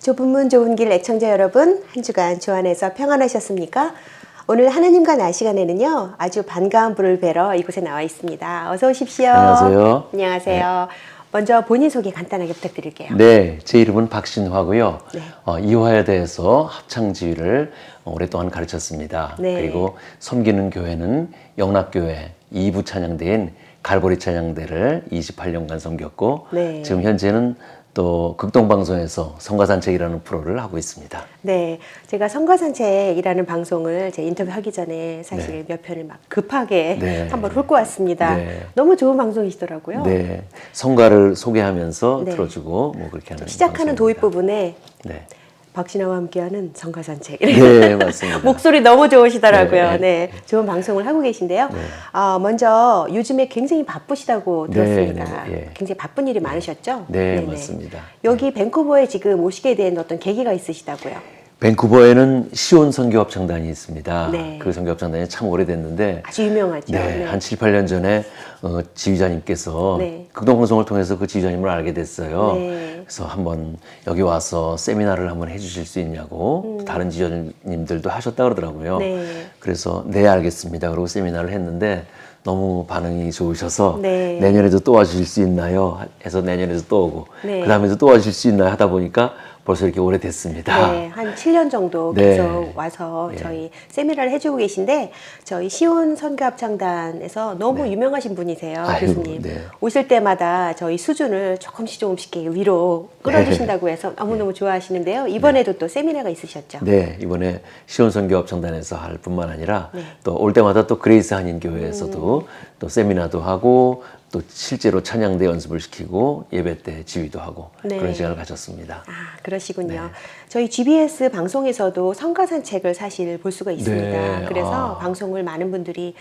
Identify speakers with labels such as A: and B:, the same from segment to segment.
A: 좁은 문 좁은 길 애청자 여러분, 한 주간 주 안에서 평안하셨습니까? 오늘 하나님과 나 시간에는요, 아주 반가운 분을 뵈러 이곳에 나와 있습니다. 어서 오십시오.
B: 안녕하세요.
A: 안녕하세요. 먼저 본인 소개 간단하게 부탁드릴게요.
B: 네, 제 이름은 박신화고요.
A: 네.
B: 이화에 대해서 합창지휘를 오랫동안 가르쳤습니다.
A: 네.
B: 그리고 섬기는 교회는 영락교회 2부 찬양대인 갈보리 찬양대를 28년간 섬겼고
A: 네.
B: 지금 현재는 또 극동방송에서 성가산책이라는 프로를 하고 있습니다.
A: 네, 제가 성가산책이라는 방송을 제 인터뷰하기 전에 사실 몇 편을 막 급하게
B: 네.
A: 한번 훑고 왔습니다.
B: 네.
A: 너무 좋은 방송이시더라고요.
B: 네, 성가를 소개하면서
A: 네.
B: 틀어주고 뭐 그렇게 하는
A: 시작하는 도입
B: 방송입니다.
A: 부분에
B: 네,
A: 박신화와 함께하는 성가산책.
B: 네 맞습니다.
A: 목소리 너무 좋으시더라고요.
B: 네,
A: 네, 좋은 방송을 하고 계신데요.
B: 네.
A: 먼저 요즘에 굉장히 바쁘시다고
B: 네,
A: 들었습니다.
B: 네, 네.
A: 굉장히 바쁜 일이 많으셨죠?
B: 네,
A: 네네.
B: 맞습니다.
A: 여기 밴쿠버에 지금 오시게 된 어떤 계기가 있으시다고요?
B: 밴쿠버에는 시온 선교합창단이 있습니다.
A: 네.
B: 그 선교합창단이 참 오래됐는데
A: 아주 유명하죠.
B: 네, 한 7, 8년 전에 지휘자님께서
A: 네.
B: 극동방송을 통해서 그 지휘자님을 알게 됐어요.
A: 네.
B: 그래서 한번 여기 와서 세미나를 한번 해주실 수 있냐고 다른 지휘자님들도 하셨다 그러더라고요.
A: 네.
B: 그래서 네 알겠습니다. 그러고 세미나를 했는데 너무 반응이 좋으셔서
A: 네.
B: 내년에도 또 와주실 수 있나요? 해서 내년에도 또 오고
A: 네.
B: 그 다음에도 또 와주실 수 있나요? 하다 보니까 벌써 이렇게 오래됐습니다.
A: 네, 한 7년 정도
B: 네.
A: 계속 와서
B: 네.
A: 저희 세미나를 해주고 계신데 저희 시온 선교합창단에서 너무
B: 네.
A: 유명하신 분이세요,
B: 아이고,
A: 교수님.
B: 네.
A: 오실 때마다 저희 수준을 조금씩 이렇게 위로 끌어주신다고 해서 너무너무 좋아하시는데요. 이번에도 또 세미나가 있으셨죠?
B: 네, 이번에 시온 선교합창단에서 할 뿐만 아니라
A: 네.
B: 또 올 때마다 또 그레이스 한인교회에서도 또 세미나도 하고 또 실제로 찬양대 연습을 시키고 예배 때 지휘도 하고
A: 네.
B: 그런 시간을 가졌습니다.
A: 아, 그러시군요.
B: 네.
A: 저희 GBS 방송에서도 성가산책을 사실 볼 수가 있습니다.
B: 네.
A: 그래서 방송을 많은 분들이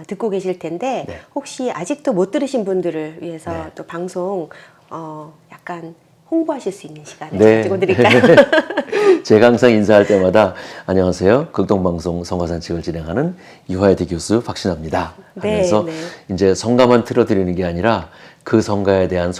A: 듣고 계실 텐데
B: 네.
A: 혹시 아직도 못 들으신 분들을 위해서
B: 네.
A: 또 방송 약간 홍보하실 수 있는 시간을
B: 네.
A: 가지고 드릴까요?
B: 제가 항상 인사할 때마다 안녕하세요. 극동방송 성가산책을 진행하는 이화여대 교수 박신화입니다. 하면서
A: 네.
B: 이제 성가만 틀어드리는 게 아니라 그 성가에 대한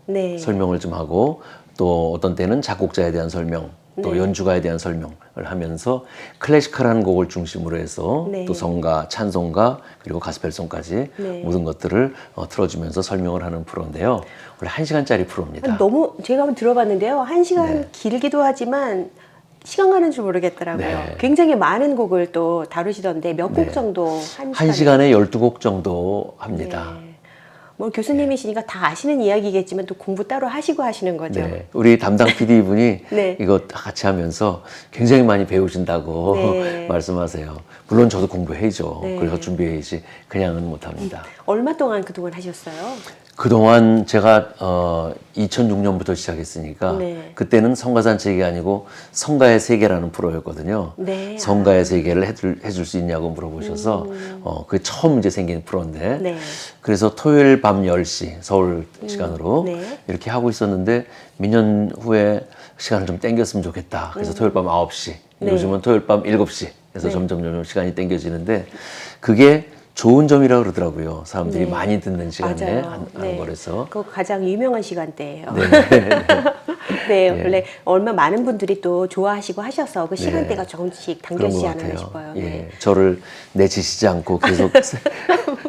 A: 네.
B: 설명을 좀 하고 또 어떤 때는 작곡자에 대한 설명, 또
A: 네.
B: 연주가에 대한 설명을 하면서 클래시컬한 곡을 중심으로 해서
A: 네.
B: 또 성가, 찬송가 그리고 가스펠송까지
A: 네.
B: 모든 것들을 틀어주면서 설명을 하는 프로인데요. 원래 1시간짜리 프로입니다.
A: 너무 제가 한번 들어봤는데요. 1시간
B: 네.
A: 길기도 하지만 시간 가는 줄 모르겠더라고요.
B: 네.
A: 굉장히 많은 곡을 또 다루시던데 몇 곡
B: 네.
A: 정도
B: 한 시간에 12곡 정도 합니다.
A: 네. 뭐 교수님이시니까 다 아시는 이야기겠지만 또 공부 따로 하시고 하시는 거죠.
B: 네. 우리 담당 PD분이
A: 네.
B: 이거 다 같이 하면서 굉장히 많이 배우신다고
A: 네.
B: 말씀하세요. 물론 저도 공부해야죠.
A: 네.
B: 그래서 준비해야지 그냥은 못합니다.
A: 얼마 동안 그동안 하셨어요?
B: 그동안 제가 2006년부터 시작했으니까
A: 네.
B: 그때는 성가산책이 아니고 성가의 세계라는 프로였거든요.
A: 네.
B: 성가의 세계를 해줄 수 있냐고 물어보셔서 그게 처음 이제 생긴 프로인데
A: 네.
B: 그래서 토요일 밤 10시 서울 시간으로
A: 네.
B: 이렇게 하고 있었는데 몇 년 후에 시간을 좀 땡겼으면 좋겠다. 그래서 토요일 밤 9시
A: 네.
B: 요즘은 토요일 밤 7시 그래서
A: 네.
B: 점점 시간이 땡겨지는데 그게 좋은 점이라고 그러더라고요. 사람들이
A: 네.
B: 많이 듣는 시간에
A: 맞아요.
B: 하는 거라서.
A: 그거 가장 유명한 시간대예요.
B: 네.
A: 네, 원래 얼마 많은 분들이 또 좋아하시고 하셔서 그
B: 네.
A: 시간대가 조금씩
B: 그런
A: 당겨지지
B: 것
A: 않았나
B: 같아요.
A: 싶어요.
B: 예.
A: 네.
B: 저를 내치시지 않고 계속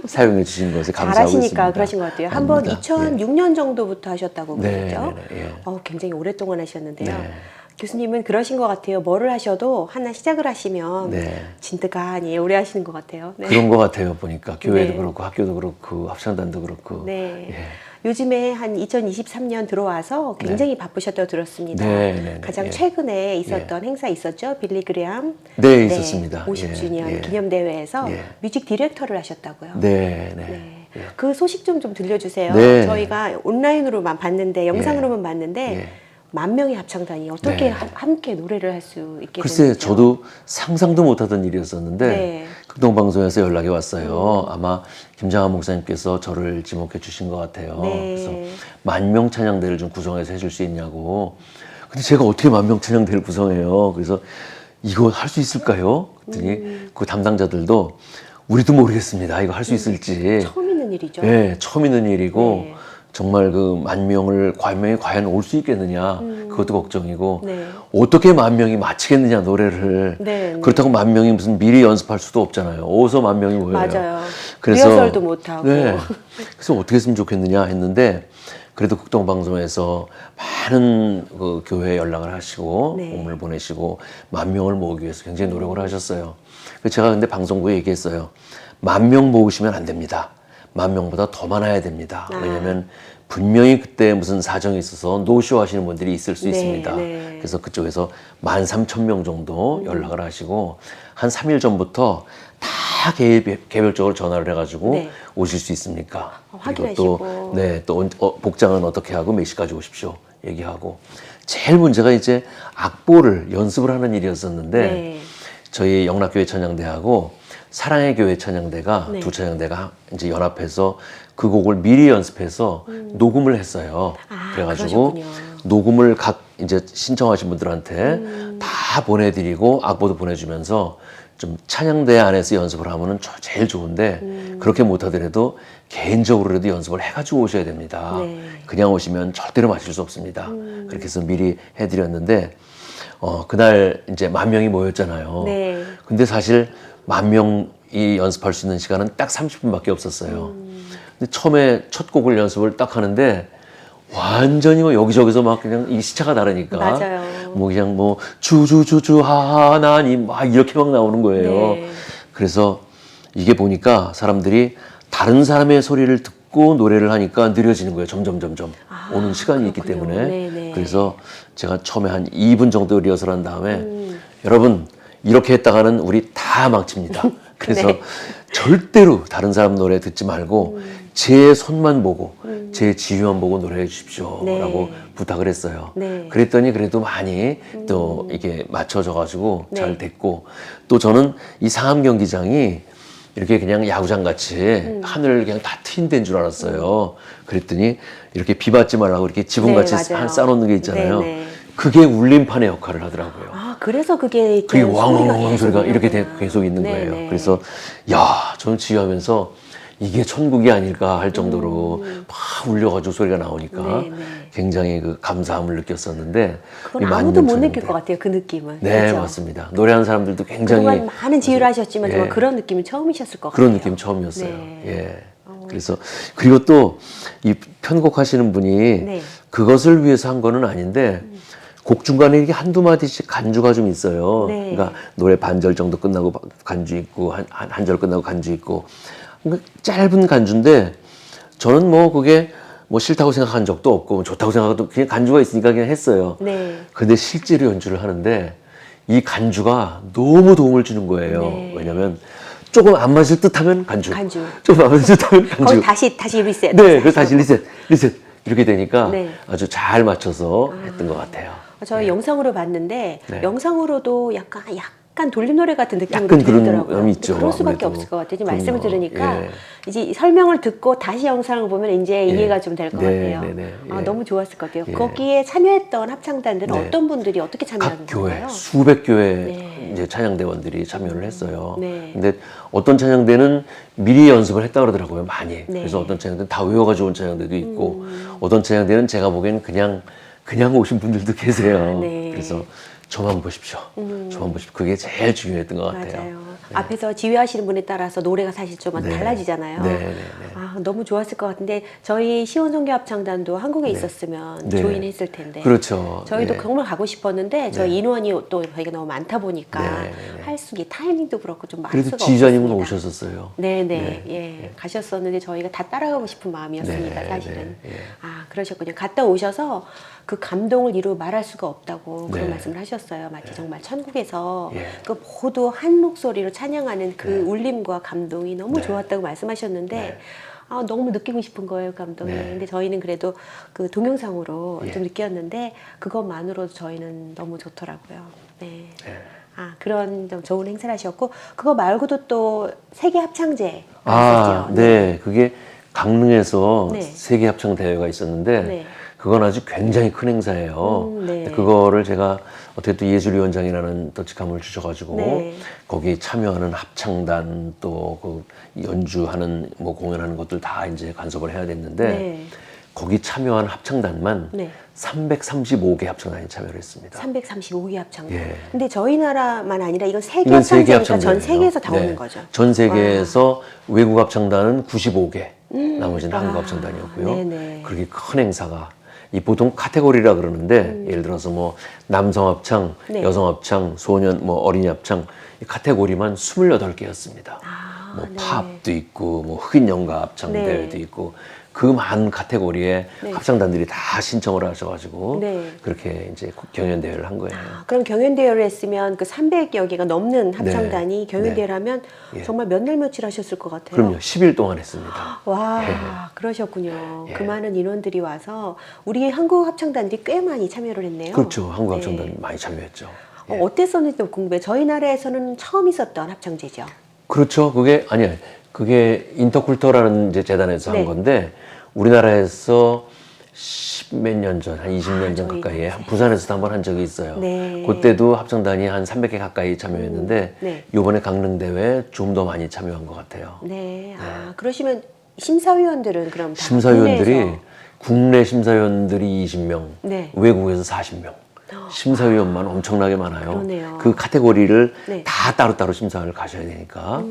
B: 사용해 주신 것에 감사하고 있습니다.
A: 잘하시니까 그러신 것 같아요. 한번
B: 아닙니다.
A: 2006년 정도부터 하셨다고
B: 네,
A: 그랬죠?
B: 네, 네, 예.
A: 굉장히 오랫동안 하셨는데요.
B: 네.
A: 교수님은 그러신 것 같아요. 뭐를 하셔도 하나 시작을 하시면
B: 네.
A: 진득하니 오래 하시는 것 같아요. 네.
B: 그런 것 같아요. 보니까 교회도
A: 네.
B: 그렇고 학교도 그렇고 합창단도 그렇고.
A: 네.
B: 예.
A: 요즘에 한 2023년 들어와서 굉장히 바쁘셨다고 들었습니다.
B: 네, 네, 네,
A: 가장
B: 예.
A: 최근에 있었던 행사 있었죠? 빌리 그레암.
B: 네, 있었습니다.
A: 50주년
B: 예, 예.
A: 기념대회에서
B: 예.
A: 뮤직 디렉터를 하셨다고요.
B: 네, 네.
A: 네.
B: 예.
A: 그 소식 좀 들려주세요.
B: 네.
A: 저희가 온라인으로만 봤는데, 영상으로만 봤는데,
B: 예.
A: 10,000명의 합창단이 어떻게
B: 네.
A: 함께 노래를 할 수 있게
B: 글쎄,
A: 됐는지요?
B: 저도 상상도 못하던 일이었었는데
A: 네.
B: 극동방송에서 연락이 왔어요. 아마 김장한 목사님께서 저를 지목해 주신 것 같아요.
A: 네.
B: 그래서 10,000명 찬양대를 좀 구성해서 해줄 수 있냐고. 근데 제가 어떻게 10,000명 찬양대를 구성해요? 그래서 이거 할 수 있을까요? 그랬더니 그 담당자들도 우리도 모르겠습니다. 이거 할 수 있을지.
A: 처음 있는 일이죠.
B: 네, 처음 있는 일이고
A: 네.
B: 정말 그 10,000명을 과연 올 수 있겠느냐 그것도 걱정이고
A: 네.
B: 어떻게 10,000명이 마치겠느냐 노래를
A: 네, 네.
B: 그렇다고 10,000명이 무슨 미리 연습할 수도 없잖아요. 어디서 10,000명이 모여요.
A: 맞아요.
B: 그래서
A: 리허설도 못 하고.
B: 네. 그래서 어떻게 했으면 좋겠느냐 했는데 그래도 극동방송에서 많은 그 교회에 연락을 하시고
A: 네.
B: 공문을 보내시고 10,000명을 모으기 위해서 굉장히 노력을 하셨어요. 그래서 제가 근데 방송국에 얘기했어요. 10,000명 모으시면 안 됩니다. 10,000명보다 더 많아야 됩니다. 왜냐하면 분명히 그때 무슨 사정이 있어서 노쇼 하시는 분들이 있을 수
A: 네,
B: 있습니다.
A: 네.
B: 그래서 그쪽에서 13,000명 정도 연락을 하시고 한 3일 전부터 다 개별적으로 전화를 해가지고
A: 네.
B: 오실 수 있습니까?
A: 확인하시고.
B: 그리고 또, 네, 또 복장은 어떻게 하고 몇 시까지 오십시오 얘기하고 제일 문제가 이제 악보를 연습을 하는 일이었었는데
A: 네.
B: 저희 영락교회 찬양대하고 사랑의 교회 찬양대가
A: 네.
B: 두 찬양대가 이제 연합해서 그 곡을 미리 연습해서 녹음을 했어요.
A: 아,
B: 그래가지고
A: 그러셨군요.
B: 녹음을 각 이제 신청하신 분들한테 다 보내드리고 악보도 보내주면서 좀 찬양대 안에서 연습을 하면은 제일 좋은데 그렇게 못하더라도 개인적으로라도 연습을 해가지고 오셔야 됩니다.
A: 네.
B: 그냥 오시면 절대로 마실 수 없습니다. 그렇게 해서 미리 해드렸는데 그날 이제 10,000명이 모였잖아요.
A: 네.
B: 근데 사실 10,000명이 연습할 수 있는 시간은 딱 30분밖에 없었어요. 근데 처음에 첫 곡을 연습을 딱 하는데 완전히 뭐 여기저기서 막 그냥 이 시차가 다르니까
A: 맞아요.
B: 뭐 그냥 뭐 주주주주 하나님 막 이렇게 막 나오는 거예요.
A: 네.
B: 그래서 이게 보니까 사람들이 다른 사람의 소리를 듣고 노래를 하니까 느려지는 거예요. 점점 오는 시간이 있기
A: 그렇군요.
B: 때문에.
A: 네네.
B: 그래서 제가 처음에 한 2분 정도 리허설한 다음에 여러분 이렇게 했다가는 우리 다 망칩니다. 그래서
A: 네.
B: 절대로 다른 사람 노래 듣지 말고 제 손만 보고 제 지휘만 보고 노래해 주십시오
A: 네.
B: 라고 부탁을 했어요.
A: 네.
B: 그랬더니 그래도 많이 또 이게 맞춰져 가지고
A: 네.
B: 잘 됐고 또 저는 이 상암 경기장이 이렇게 그냥 야구장 같이 하늘 그냥 다 트인 데인 줄 알았어요. 그랬더니 이렇게 비 맞지 말라고 이렇게 지붕같이
A: 네, 맞아요.
B: 쌓아놓는 게 있잖아요.
A: 네, 네.
B: 그게 울림판의 역할을 하더라고요.
A: 아, 그래서 그게
B: 그게 왕왕왕 소리가
A: 계속
B: 이렇게
A: 나는구나.
B: 계속 있는
A: 네,
B: 거예요.
A: 네.
B: 그래서 야, 저는 지휘하면서 이게 천국이 아닐까 할 정도로 막 울려가지고 소리가 나오니까
A: 네, 네.
B: 굉장히 그 감사함을 느꼈었는데
A: 그건
B: 이
A: 아무도 못
B: 만년천인데.
A: 느낄 것 같아요. 그 느낌은.
B: 네,
A: 그렇죠?
B: 맞습니다. 노래하는 사람들도 굉장히
A: 그동안 많은 지휘를 하셨지만 정말
B: 예.
A: 그런 느낌은 처음이셨을 것
B: 그런
A: 같아요.
B: 느낌 처음이었어요.
A: 네.
B: 예. 그래서 그리고 또 이 편곡하시는 분이
A: 네.
B: 그것을 위해서 한 거는 아닌데 곡 중간에 이렇게 한두 마디씩 간주가 좀 있어요.
A: 네.
B: 그러니까 노래 반절 정도 끝나고 간주 있고 한 절 끝나고 간주 있고 그러니까 짧은 간주인데 저는 뭐 그게 뭐 싫다고 생각한 적도 없고 좋다고 생각해도 그냥 간주가 있으니까 그냥 했어요.
A: 네.
B: 근데 실제로 연주를 하는데 이 간주가 너무 도움을 주는 거예요.
A: 네.
B: 왜냐면 조금 안 맞을 듯 하면 간주.
A: 간주.
B: 조금 안 맞을 듯 하면 간주.
A: 거기 다시 리셋.
B: 네, 그래서 다시 리셋. 이렇게 되니까
A: 네.
B: 아주 잘 맞춰서 했던 것 같아요.
A: 저희 영상으로 봤는데
B: 네.
A: 영상으로도 약간 돌림 노래 같은 느낌으로
B: 약간 그런
A: 들리더라고요.
B: 감이 있죠,
A: 그럴 수밖에
B: 아무래도.
A: 없을 것 같아요. 지금
B: 그럼요.
A: 말씀을 들으니까
B: 예.
A: 이제 설명을 듣고 다시 영상을 보면 이제
B: 예.
A: 이해가 좀 될 것
B: 네,
A: 같아요.
B: 네, 네.
A: 아,
B: 예.
A: 너무 좋았을 것 같아요.
B: 예.
A: 거기에 참여했던 합창단들은
B: 네.
A: 어떤 분들이 어떻게
B: 각
A: 참여하는
B: 교회,
A: 건가요?
B: 수백 교회
A: 네.
B: 이제 찬양대원들이 참여를 했어요.
A: 네.
B: 근데 어떤 찬양대는 미리 연습을 했다 그러더라고요, 많이.
A: 네.
B: 그래서 어떤 찬양대는 다 외워가지고 온 찬양대도 있고, 어떤 찬양대는 제가 보기에는 그냥 오신 분들도 계세요.
A: 네.
B: 그래서 저만 보십시오. 저만 보십시오. 그게 제일 중요했던 것 같아요.
A: 맞아요. 앞에서 지휘하시는 분에 따라서 노래가 사실 좀
B: 네.
A: 달라지잖아요.
B: 네, 네, 네.
A: 아, 너무 좋았을 것 같은데 저희 시온성교합창단도 한국에 있었으면
B: 네.
A: 조인했을 텐데.
B: 그렇죠.
A: 저희도
B: 네.
A: 정말 가고 싶었는데 저희 인원이 또 저희가 너무 많다 보니까
B: 네, 네, 네.
A: 할 수, 타이밍도 그렇고 좀 많을
B: 그래도
A: 수가
B: 지휘자님은
A: 없었습니다.
B: 오셨었어요.
A: 네네, 예, 가셨었는데 저희가 다 따라가고 싶은 마음이었습니다,
B: 네,
A: 사실은.
B: 네, 예.
A: 아, 그러셨군요. 갔다 오셔서 그 감동을 이루 말할 수가 없다고 그런
B: 네.
A: 말씀을 하셨어요. 마치 정말 천국에서
B: 예.
A: 그 모두 한 목소리로 찬양하는 그 울림과 감동이 너무 좋았다고 말씀하셨는데
B: 네.
A: 아, 너무 느끼고 싶은 거예요, 감동이.
B: 네.
A: 근데 저희는 그래도 그 동영상으로
B: 예.
A: 좀 느꼈는데 그것만으로도 저희는 너무 좋더라고요. 네.
B: 예.
A: 아, 그런 좀 좋은 행사를 하셨고 그거 말고도 또 세계 합창제
B: 아,
A: 있었죠.
B: 네. 그게 강릉에서
A: 네.
B: 세계 합창 대회가 있었는데
A: 네.
B: 그건 아주 굉장히 큰 행사예요.
A: 네.
B: 그거를 제가 어떻게 또 예술위원장이라는 또 직함을 주셔가지고
A: 네.
B: 거기 참여하는 합창단 또 그 연주하는 뭐 공연하는 것들 다 이제 간섭을 해야 됐는데
A: 네.
B: 거기 참여한 합창단만
A: 네.
B: 335개 합창단이 참여를 했습니다.
A: 335개 합창단.
B: 예.
A: 근데 저희 나라만 아니라 이건 세계
B: 이건 세계
A: 합창단이니까 전
B: 합창단이에요.
A: 세계에서 다
B: 네.
A: 오는 거죠.
B: 전 세계에서 외국 합창단은 95개, 나머지는
A: 아,
B: 한국 합창단이었고요.
A: 네네.
B: 그렇게 큰 행사가 이 보통 카테고리라 그러는데 예를 들어서 뭐 남성 합창,
A: 네.
B: 여성 합창, 소년 뭐 어린이 합창 이 카테고리만 28개였습니다.
A: 아,
B: 뭐
A: 네.
B: 팝도 있고 뭐 흑인 연가 합창
A: 네.
B: 대회도 있고 그 많은 카테고리에
A: 네.
B: 합창단들이 다 신청을 하셔가지고
A: 네.
B: 그렇게 이제 경연 대회를 한 거예요.
A: 아, 그럼 경연대회를 했으면 그 300여 개가 넘는 합창단이
B: 네.
A: 경연대회를 하면
B: 예.
A: 정말 몇 날 며칠 하셨을 것 같아요.
B: 그럼요, 10일 동안 했습니다.
A: 와,
B: 예.
A: 그러셨군요.
B: 예.
A: 그 많은 인원들이 와서 우리 한국 합창단들이 꽤 많이 참여를 했네요.
B: 그렇죠, 한국
A: 네.
B: 합창단 많이 참여했죠.
A: 어땠었는지 좀 궁금해요. 저희 나라에서는 처음 있었던 합창제죠.
B: 그렇죠. 그게 아니에요. 그게 인터쿨터라는 이제 재단에서
A: 네.
B: 한 건데 우리나라에서 10몇 년 전, 한 20년 전
A: 저희
B: 가까이에 부산에서도 한번 한 적이 있어요.
A: 네.
B: 그때도 합창단이 한 300개 가까이 참여했는데
A: 네.
B: 이번에 강릉 대회 좀 더 많이 참여한 것 같아요.
A: 네. 아, 그러시면 심사위원들은 그럼 다
B: 심사위원들이
A: 국내에서.
B: 국내 심사위원들이 20명,
A: 네.
B: 외국에서 40명. 심사위원만 엄청나게 많아요.
A: 그러네요.
B: 그 카테고리를
A: 네.
B: 다 따로따로 심사를 가셔야 되니까.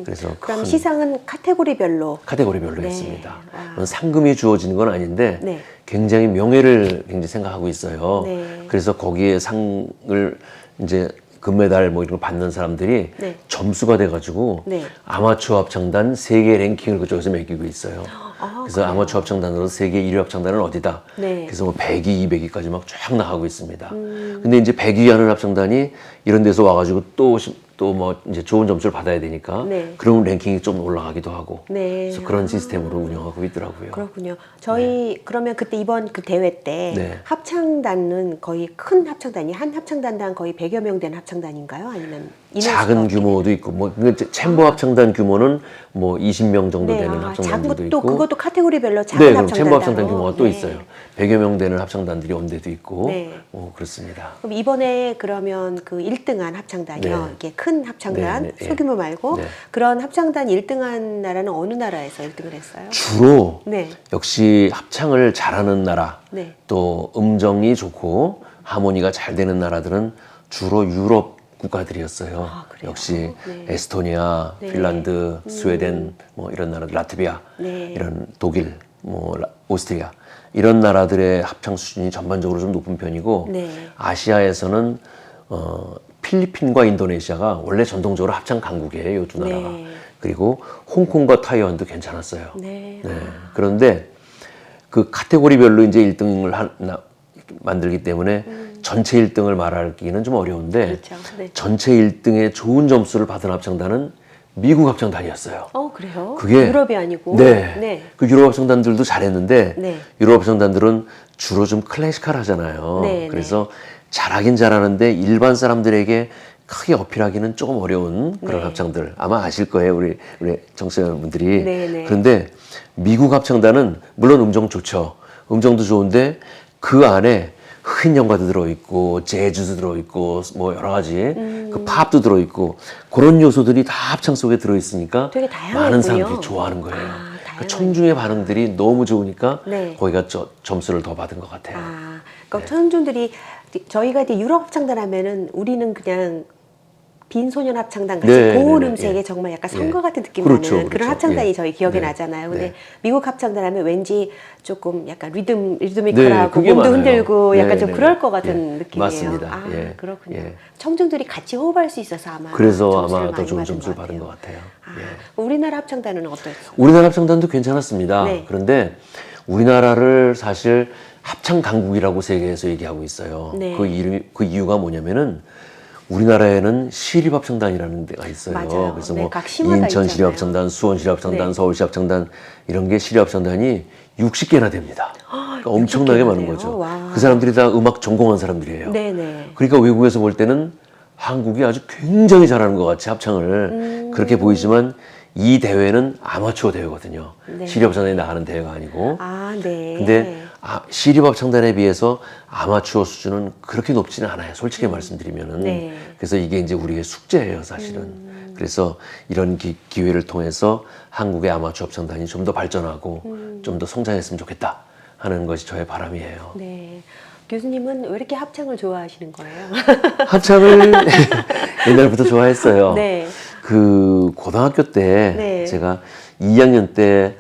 B: 그래서
A: 그럼
B: 큰
A: 시상은 카테고리별로.
B: 카테고리별로
A: 네.
B: 했습니다.
A: 와.
B: 상금이 주어지는 건 아닌데
A: 네.
B: 굉장히 명예를 굉장히 생각하고 있어요.
A: 네.
B: 그래서 거기에 상을 이제 금메달 뭐 이런 걸 받는 사람들이
A: 네.
B: 점수가 돼가지고
A: 네.
B: 아마추어 합창단 세계 랭킹을 그쪽에서 매기고 있어요.
A: 아,
B: 그래서 아마추어 합창단으로 세계 1위 합창단은 어디다.
A: 네.
B: 그래서 뭐 100위, 200위까지 막 쫙 나가고 있습니다. 근데 이제 100위 하는 합창단이 이런 데서 와가지고 또 뭐 이제 좋은 점수를 받아야 되니까
A: 네.
B: 그런 랭킹이 좀 올라가기도 하고.
A: 네.
B: 그래서 그런 시스템으로 운영하고 있더라고요.
A: 그렇군요. 저희 그러면 그때 이번 그 대회 때
B: 네.
A: 합창단은 거의 큰 합창단이 한 합창단당 거의 100여 명 되는 합창단인가요? 아니면 인원수가
B: 작은
A: 어떻게
B: 규모도 있고 뭐 챔버 합창단 규모는 뭐 20명 정도
A: 네,
B: 되는
A: 작은
B: 합창단들도
A: 것도
B: 있고.
A: 그것도 카테고리별로 작은
B: 네, 그럼
A: 합창단
B: 챔버 합창단
A: 따로.
B: 규모가 또
A: 네.
B: 있어요. 100여 명 되는 합창단들이 온 데도 있고.
A: 네.
B: 그렇습니다.
A: 그럼 이번에 그러면 그 1등한 합창단이요.
B: 네.
A: 이게 큰 합창단,
B: 네, 네, 네.
A: 소규모 말고
B: 네.
A: 그런 합창단 1등한 나라는 어느 나라에서 1등을 했어요?
B: 주로
A: 네.
B: 역시 합창을 잘하는 나라,
A: 네.
B: 또 음정이 좋고 하모니가 잘 되는 나라들은 주로 유럽 국가들이었어요.
A: 아, 그래요?
B: 역시
A: 네.
B: 에스토니아,
A: 네.
B: 핀란드, 스웨덴 뭐 이런 나라, 라트비아,
A: 네.
B: 이런 독일, 뭐 오스트리아 이런 나라들의 합창 수준이 전반적으로 좀 높은 편이고
A: 네.
B: 아시아에서는 필리핀과 인도네시아가 원래 전통적으로 합창 강국이에요, 이 두 나라가.
A: 네.
B: 그리고 홍콩과 타이완도 괜찮았어요.
A: 네.
B: 네. 그런데 그 카테고리별로 이제 1등을 만들기 때문에 전체 1등을 말하기는 좀 어려운데
A: 그렇죠. 네.
B: 전체 1등의 좋은 점수를 받은 합창단은 미국 합창단이었어요.
A: 그래요?
B: 그게
A: 유럽이 아니고.
B: 네.
A: 네.
B: 그 유럽 합창단들도 잘했는데
A: 네.
B: 유럽 합창단들은 주로 좀 클래시컬 하잖아요.
A: 네,
B: 그래서 잘하긴 잘하는데 일반 사람들에게 크게 어필하기는 조금 어려운 그런
A: 네.
B: 합창들 아마 아실 거예요, 우리 청취자분들이.
A: 네, 네.
B: 그런데 미국 합창단은 물론 음정 좋죠. 음정도 좋은데 그 안에 흑인 연가도 들어있고 재즈도 들어있고 뭐 여러 가지 그 팝도 들어있고 그런 요소들이 다 합창 속에 들어있으니까
A: 되게 다양하군요.
B: 많은 사람들이 좋아하는 거예요.
A: 아,
B: 그
A: 다양하군요.
B: 청중의 반응들이 너무 좋으니까
A: 네.
B: 거기가 점수를 더 받은 것 같아요.
A: 그러니까 청중들이 저희가 이제 유럽 합창단 하면은 우리는 그냥 빈소년 합창단 같이
B: 네,
A: 고운
B: 네, 네,
A: 음색의
B: 예.
A: 정말 약간
B: 예.
A: 성가 같은 느낌
B: 그렇죠,
A: 나는 그런
B: 그렇죠.
A: 합창단이
B: 예.
A: 저희 기억에
B: 네,
A: 나잖아요. 근데
B: 네.
A: 미국 합창단 하면 왠지 조금 약간
B: 네,
A: 리드미컬하고
B: 그게
A: 몸도
B: 많아요.
A: 흔들고 약간
B: 네,
A: 좀
B: 네,
A: 그럴
B: 네.
A: 것 같은
B: 예.
A: 느낌이에요.
B: 맞습니다. 예.
A: 그렇군요.
B: 예.
A: 청중들이 같이 호흡할 수 있어서 아마
B: 그래서
A: 점수를
B: 아마 더
A: 많이
B: 좋은
A: 받은
B: 점수를
A: 것
B: 받은
A: 같아요.
B: 것 같아요.
A: 우리나라 합창단은 어떠셨어요?
B: 우리나라 합창단도 괜찮았습니다.
A: 네.
B: 그런데 우리나라를 사실 합창 강국이라고 세계에서 얘기하고 있어요.
A: 네.
B: 그 이유가 뭐냐면은 우리나라에는 시립합창단이라는 데가 있어요.
A: 맞아요.
B: 그래서
A: 네,
B: 뭐
A: 각 시마다
B: 인천
A: 있잖아요.
B: 시립합창단, 수원 시립합창단,
A: 네.
B: 서울 시립합창단 이런 게 시립합창단이 60개나 됩니다. 그러니까 엄청나게
A: 60개나
B: 많은
A: 돼요?
B: 거죠.
A: 와.
B: 그 사람들이 다 음악 전공한 사람들이에요.
A: 네네.
B: 그러니까 외국에서 볼 때는 한국이 아주 굉장히 잘하는 것 같이 합창을 그렇게 보이지만 이 대회는 아마추어 대회거든요.
A: 네.
B: 시립합창단이 나가는 대회가 아니고.
A: 네.
B: 근데 시립합창단에 비해서 아마추어 수준은 그렇게 높지는 않아요. 솔직히 말씀드리면은.
A: 네.
B: 그래서 이게 이제 우리의 숙제예요, 사실은. 그래서 이런 기회를 통해서 한국의 아마추어 합창단이 좀 더 발전하고 좀 더 성장했으면 좋겠다 하는 것이 저의 바람이에요.
A: 네. 교수님은 왜 이렇게 합창을 좋아하시는 거예요?
B: 합창을 옛날부터 좋아했어요.
A: 네.
B: 그 고등학교 때
A: 네.
B: 제가 2학년 때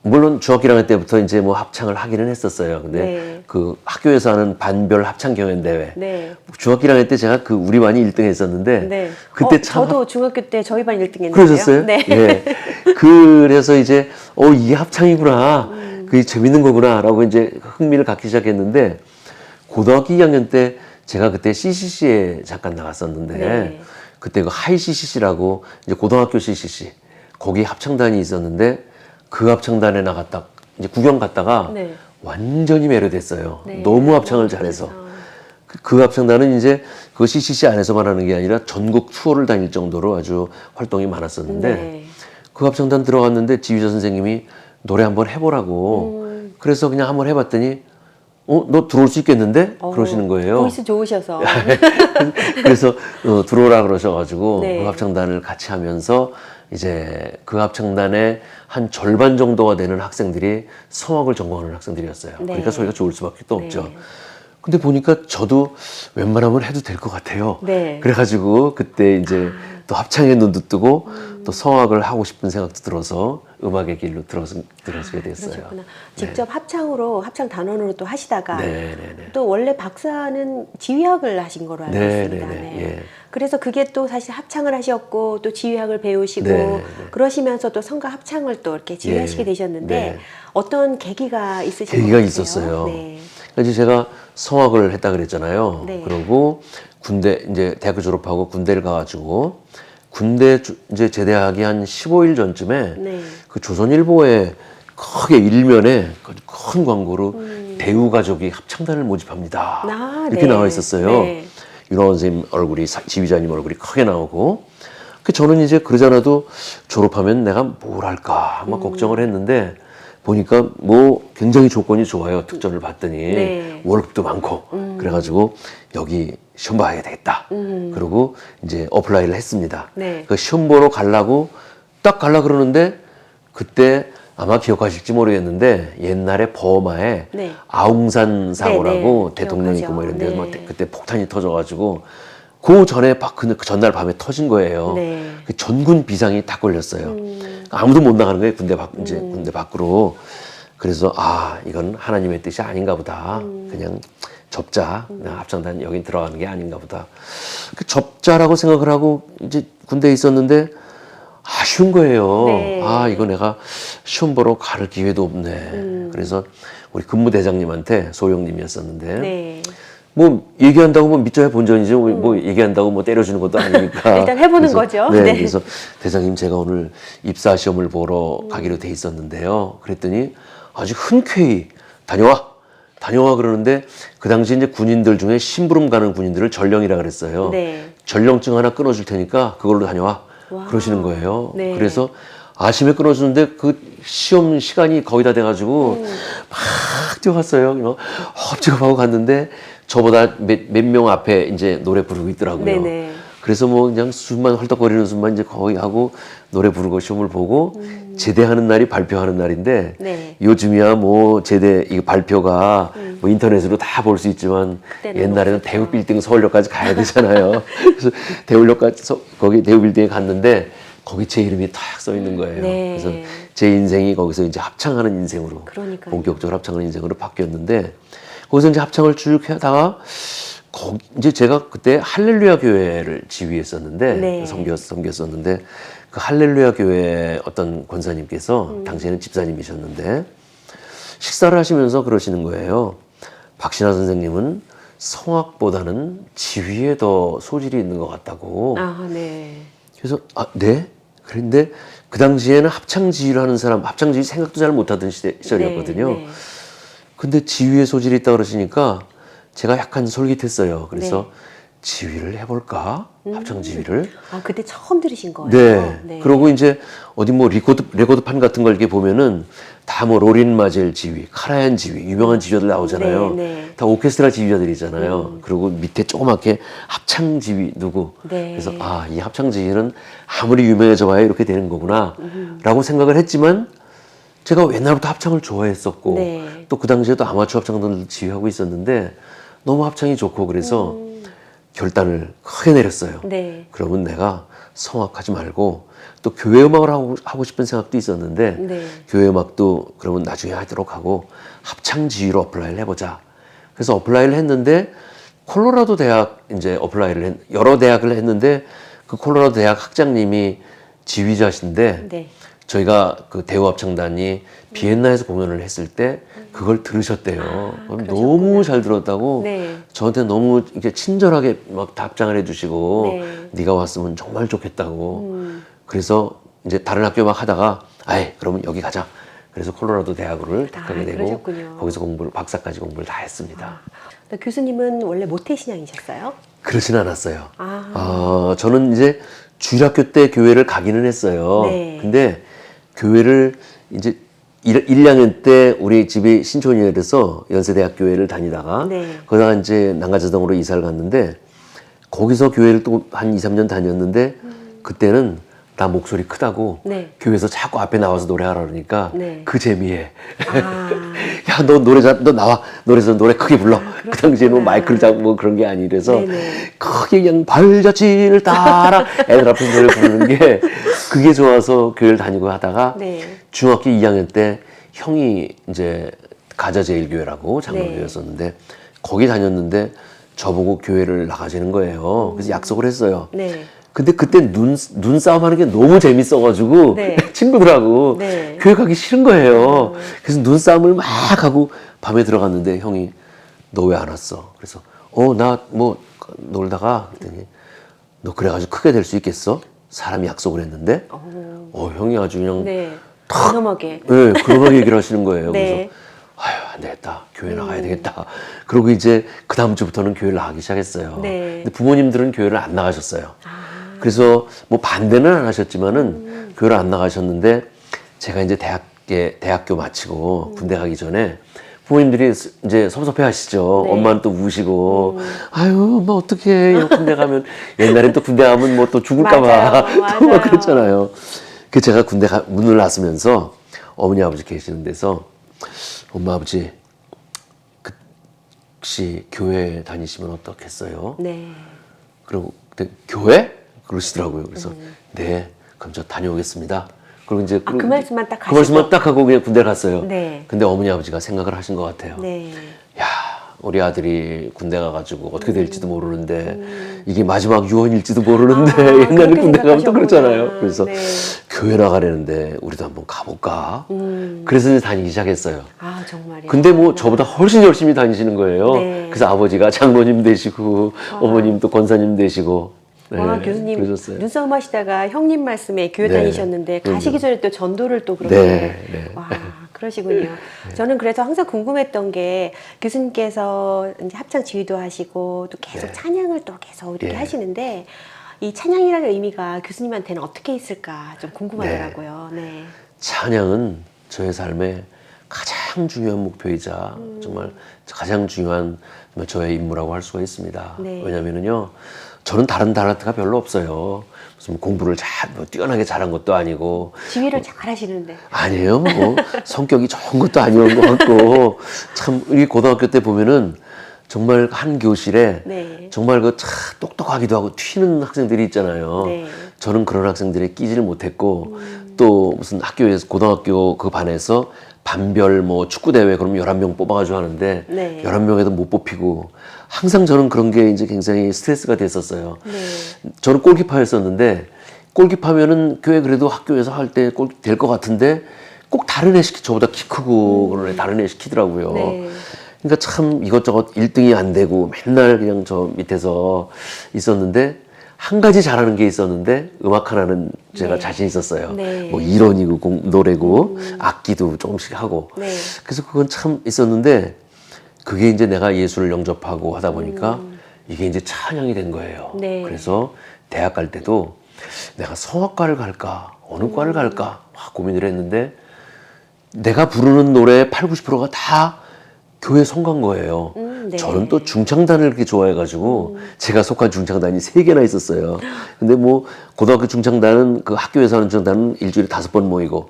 B: 물론 중학교 1학년 때부터 이제 뭐 합창을 하기는 했었어요. 근데
A: 네.
B: 그 학교에서 하는 반별 합창 경연 대회.
A: 네.
B: 중학교 1학년 때 제가 그 우리 반이 1등 했었는데
A: 네.
B: 그때 참
A: 저도 중학교 때 저희 반 1등 했는데요.
B: 그러셨어요?
A: 네.
B: 예. 그래서 이제 이게 합창이구나. 그게 재밌는 거구나라고 이제 흥미를 갖기 시작했는데 고등학교 2학년 때 제가 그때 CCC에 잠깐 나갔었는데
A: 네.
B: 그때 그 하이 CCC라고 이제 고등학교 CCC 거기 합창단이 있었는데 그 합창단에 나갔다 이제 구경 갔다가
A: 네.
B: 완전히 매료됐어요.
A: 네.
B: 너무 합창을 잘해서. 그 합창단은 이제 그 CCC 안에서만 하는 게 아니라 전국 투어를 다닐 정도로 아주 활동이 많았었는데
A: 네.
B: 그 합창단 들어갔는데 지휘자 선생님이 노래 한번 해보라고 그래서 그냥 한번 해봤더니 너 들어올 수 있겠는데? 그러시는 거예요.
A: 보이스 좋으셔서.
B: 그래서 들어오라 그러셔가지고
A: 네.
B: 그 합창단을 같이 하면서 이제 그 합창단의 한 절반 정도가 되는 학생들이 성악을 전공하는 학생들이었어요.
A: 네.
B: 그러니까 소리가 좋을 수밖에 또 없죠.
A: 네.
B: 근데 보니까 저도 웬만하면 해도 될 것 같아요.
A: 네.
B: 그래가지고 그때 이제 또 합창에 눈도 뜨고 또 성악을 하고 싶은 생각도 들어서 음악의 길로 들어서게 됐어요.
A: 그러셨구나. 직접 합창으로 합창 단원으로 또 하시다가
B: 네네네.
A: 또 원래 박사는 지휘학을 하신 거로 알고
B: 네,
A: 있습니다.
B: 네, 네.
A: 네.
B: 예.
A: 그래서 그게 또 사실 합창을 하셨고 또 지휘학을 배우시고
B: 네, 네.
A: 그러시면서 또 성가 합창을 또 이렇게 지휘하시게
B: 네,
A: 되셨는데
B: 네.
A: 어떤 계기가 있으신 것
B: 계기가
A: 같아요?
B: 있었어요.
A: 네.
B: 그러니까 이제 제가 성악을 했다 그랬잖아요.
A: 네.
B: 그러고 군대 이제 대학교 졸업하고 군대를 가가지고 군대 이제 제대하기 한 15일 전쯤에
A: 네.
B: 그 조선일보에 크게 일면에 큰 광고로 배우 가족이 합창단을 모집합니다. 이렇게
A: 네.
B: 나와 있었어요.
A: 네.
B: 윤호원 선생님 얼굴이 지휘자님 얼굴이 크게 나오고 그 저는 이제 그러잖아도 졸업하면 내가 뭘 할까 막 걱정을 했는데 보니까 뭐 굉장히 조건이 좋아요. 특전을 봤더니
A: 네.
B: 월급도 많고 그래가지고 여기 시험 봐야 되겠다. 그리고 이제 어플라이를 했습니다.
A: 네.
B: 그 시험 보러 가려고 딱 가려 그러는데 그때 아마 기억하실지 모르겠는데 옛날에 버마에
A: 네.
B: 아웅산 사고라고
A: 네, 네.
B: 대통령이 있고 뭐 이런 데서
A: 기억하죠.
B: 막 그때 폭탄이 터져가지고 그 전에 그 전날 밤에 터진 거예요.
A: 네.
B: 그 전군 비상이 다 걸렸어요. 아무도 못 나가는 거예요. 이제 군대 밖으로. 그래서 이건 하나님의 뜻이 아닌가 보다. 그냥 접자. 그냥 합창단 여긴 들어가는 게 아닌가 보다. 그 접자라고 생각을 하고 이제 군대에 있었는데 아쉬운 거예요.
A: 네.
B: 이거 내가 시험 보러 갈 기회도 없네. 그래서 우리 근무대장님한테 소영님이었었는데
A: 네.
B: 뭐 얘기한다고 뭐 믿져야 본전이지 뭐 얘기한다고 뭐 때려주는 것도 아니니까
A: 일단 해보는
B: 그래서,
A: 거죠.
B: 네,
A: 네.
B: 그래서 대장님 제가 오늘 입사 시험을 보러 가기로 돼 있었는데요. 그랬더니 아주 흔쾌히 다녀와 그러는데 그 당시 이제 군인들 중에 심부름 가는 군인들을 전령이라 그랬어요.
A: 네.
B: 전령증 하나 끊어줄 테니까 그걸로 다녀와
A: 와.
B: 그러시는 거예요.
A: 네.
B: 그래서 아침에 끊어주는데 그 시험 시간이 거의 다 돼가지고 막 뛰어갔어요. 헛지겁하고 갔는데 저보다 몇 명 앞에 이제 노래 부르고 있더라고요.
A: 네네.
B: 그래서 뭐 그냥 숨만 헐떡거리는 숨만 이제 거의 하고 노래 부르고 시험을 보고 제대하는 날이 발표하는 날인데
A: 네.
B: 요즘이야 뭐 제대 이 발표가 뭐 인터넷으로 다 볼 수 있지만
A: 그때는
B: 옛날에는
A: 없었죠.
B: 대우빌딩 서울역까지 가야 되잖아요. 그래서 거기 대우빌딩에 갔는데 거기 제 이름이 탁 써 있는 거예요.
A: 네.
B: 그래서 제 인생이 거기서 이제 합창하는 인생으로
A: 그러니까요.
B: 본격적으로 합창하는 인생으로 바뀌었는데 거기서 이제 합창을 쭉 하다가 이제 제가 그때 할렐루야 교회를 지휘했었는데
A: 네.
B: 섬겼었는데 그 할렐루야 교회 어떤 권사님께서 당시에는 집사님이셨는데 식사를 하시면서 그러시는 거예요. 박신하 선생님은 성악보다는 지휘에 더 소질이 있는 것 같다고.
A: 네.
B: 그래서 네? 그런데 그 당시에는 합창 지휘를 하는 사람, 합창 지휘 생각도 잘 못하던 시절이었거든요.
A: 네.
B: 근데 지휘에 소질이 있다 그러시니까 제가 약간 솔깃했어요. 그래서
A: 네.
B: 지휘를 해볼까? 합창 지휘를.
A: 그때 처음 들으신 거예요?
B: 네. 그러고 이제 어디 뭐 레코드판 같은 걸 이렇게 보면은 다 뭐 로린 마젤 지휘, 카라얀 지휘, 유명한 지휘자들 나오잖아요.
A: 네, 네.
B: 다 오케스트라 지휘자들이잖아요. 그리고 밑에 조그맣게 합창 지휘 누구.
A: 네.
B: 그래서 이 합창 지휘는 아무리 유명해져 봐야 이렇게 되는 거구나. 라고 생각을 했지만 제가 옛날부터 합창을 좋아했었고
A: 네.
B: 또 그 당시에도 아마추어 합창단을 지휘하고 있었는데 너무 합창이 좋고 그래서 결단을 크게 내렸어요.
A: 네.
B: 그러면 내가 성악하지 말고 또 교회 음악을 하고 싶은 생각도 있었는데
A: 네.
B: 교회 음악도 그러면 나중에 하도록 하고 합창 지휘로 어플라이를 해보자. 그래서 어플라이를 했는데 콜로라도 대학 이제 여러 대학을 했는데 그 콜로라도 대학 학장님이 지휘자신데
A: 네.
B: 저희가 그 대우합창단이 비엔나에서 공연을 했을 때 그걸 들으셨대요. 그럼 너무 잘 들었다고
A: 네.
B: 저한테 너무 이렇게 친절하게 막 답장을 해주시고
A: 네.
B: 네가 왔으면 정말 좋겠다고. 그래서 이제 다른 학교 막 하다가 아예 그러면 여기 가자. 그래서 콜로라도 대학을 택하게 되고
A: 그러셨군요.
B: 거기서 박사까지 공부를 다 했습니다.
A: 교수님은 원래 모태신앙이셨어요?
B: 그렇진 않았어요.
A: 아.
B: 저는 이제 주일학교 때 교회를 가기는 했어요.
A: 네.
B: 근데 교회를 이제 1, 2학년 때 우리 집이 신촌이라서 연세대학교회를 다니다가
A: 네.
B: 거기다가 이제 난가자동으로 이사를 갔는데 거기서 교회를 또 한 2, 3년 다녔는데 그때는 나 목소리 크다고
A: 네.
B: 교회에서 자꾸 앞에 나와서 노래하라 그러니까
A: 네.
B: 그 재미에
A: 아.
B: 야, 너 나와. 노래에서 노래 크게 불러. 그 당시에는 뭐 마이크를 잡고 뭐 그런 게 아니라서
A: 네네.
B: 크게 그냥 발자취를 따라 애들 앞에서 노래 부르는 게 그게 좋아서 교회를 다니고 하다가
A: 네.
B: 중학교 2학년 때 형이 이제 가자제일교회라고 장로교회였었는데 거기 다녔는데 저보고 교회를 나가자는 거예요. 그래서 약속을 했어요.
A: 네.
B: 근데 그때 눈싸움 하는 게 너무 재밌어가지고
A: 네.
B: 친구들하고
A: 네.
B: 교회 가기 싫은 거예요. 그래서 눈싸움을 막 하고 밤에 들어갔는데 형이 너 왜 안 왔어? 그래서 나 뭐 놀다가 그랬더니 너 그래가지고 크게 될 수 있겠어? 사람이 약속을 했는데 형이 아주 그냥
A: 네. 근엄하게.
B: 네, 그런 얘기를 하시는 거예요.
A: 네.
B: 그래서 아유 안 되겠다. 교회 나가야 되겠다. 그러고 이제 그 다음 주부터는 교회를 나가기 시작했어요.
A: 네.
B: 근데 부모님들은 교회를 안 나가셨어요. 그래서 뭐 반대는 안 하셨지만은 교회를 안 나가셨는데 제가 이제 대학교 마치고 군대 가기 전에 부모님들이 이제 섭섭해 하시죠.
A: 네.
B: 엄마는 또 우시고 아유 뭐 어떡해 군대 가면 옛날엔 또 군대 가면 뭐 또 죽을까 봐
A: 맞아요.
B: 또 막 그랬잖아요. 그 제가 군대 문을 나서면서 어머니 아버지 계시는 데서 엄마 아버지 혹시 교회 다니시면 어떻겠어요?
A: 네.
B: 그리고 그때 교회? 그러시더라고요. 그래서 네, 그럼 저 다녀오겠습니다. 그리고 이제
A: 그 말씀만 딱
B: 그 말씀만 딱 하고 그냥 군대 갔어요.
A: 네.
B: 근데 어머니 아버지가 생각을 하신 것 같아요.
A: 네.
B: 야, 우리 아들이 군대 가가지고 어떻게 될지도 모르는데 이게 마지막 유언일지도 모르는데 옛날에
A: 그렇게
B: 군대 가면 또
A: 생각하셨구나.
B: 그렇잖아요. 그래서
A: 네.
B: 교회 나가려는데 우리도 한번 가볼까? 그래서 이제 다니기 시작했어요.
A: 아, 정말이요.
B: 근데 뭐 저보다 훨씬 열심히 다니시는 거예요.
A: 네.
B: 그래서 아버지가 장로님 되시고 어머님 또 권사님 되시고. 네,
A: 와, 교수님
B: 그러셨어요.
A: 눈싸움 하시다가 형님 말씀에 교회
B: 네.
A: 다니셨는데 가시기 전에 또 전도를 또 그렇게
B: 네.
A: 와, 그러시군요. 저는 그래서 항상 궁금했던 게 교수님께서 이제 합창 지휘도 하시고 또 계속
B: 네.
A: 찬양을 또 계속 이렇게
B: 예.
A: 하시는데 이 찬양이라는 의미가 교수님한테는 어떻게 있을까 좀 궁금하더라고요. 네.
B: 찬양은 저의 삶의 가장 중요한 목표이자 정말 가장 중요한 저의 임무라고 할 수가 있습니다.
A: 네.
B: 왜냐면은요, 저는 다른 탤런트가 별로 없어요. 무슨 공부를 뭐 뛰어나게 잘한 것도 아니고
A: 지휘를 잘 하시는데.
B: 아니에요. 뭐 성격이 좋은 것도 아니었던 것 같고 참 우리 고등학교 때 보면은 정말 한 교실에
A: 네.
B: 정말 그 참 똑똑하기도 하고 튀는 학생들이 있잖아요.
A: 네.
B: 저는 그런 학생들에 끼지를 못했고 또 무슨 학교에서 고등학교 그 반에서 반별 뭐 축구 대회 그러면 11명 뽑아가지고 하는데
A: 네.
B: 11명에도 못 뽑히고 항상 저는 그런 게 이제 굉장히 스트레스가 됐었어요.
A: 네.
B: 저는 골키퍼였었는데 골키퍼면은 교회 그래도 학교에서 할 때 골 될 것 같은데 꼭 다른 애 저보다 키 크고 그런 애 다른 애 시키더라고요.
A: 네.
B: 그러니까 참 이것저것 1등이 안 되고 맨날 그냥 저 밑에서 있었는데 한 가지 잘하는 게 있었는데 음악 하나는 제가
A: 네.
B: 자신 있었어요.
A: 네.
B: 뭐 이론이고 노래고 악기도 조금씩 하고
A: 네.
B: 그래서 그건 참 있었는데 그게 이제 내가 예술을 영접하고 하다 보니까 이게 이제 찬양이 된 거예요.
A: 네.
B: 그래서 대학 갈 때도 내가 성악과를 갈까 어느 과를 갈까 막 고민을 했는데 내가 부르는 노래의 8, 90%가 다 교회 성간 거예요.
A: 네.
B: 저는 또 중창단을 그렇게 좋아해가지고 제가 속한 중창단이 3개나 있었어요. 근데 뭐 고등학교 중창단은 그 학교에서 하는 중창단은 일주일에 5번 모이고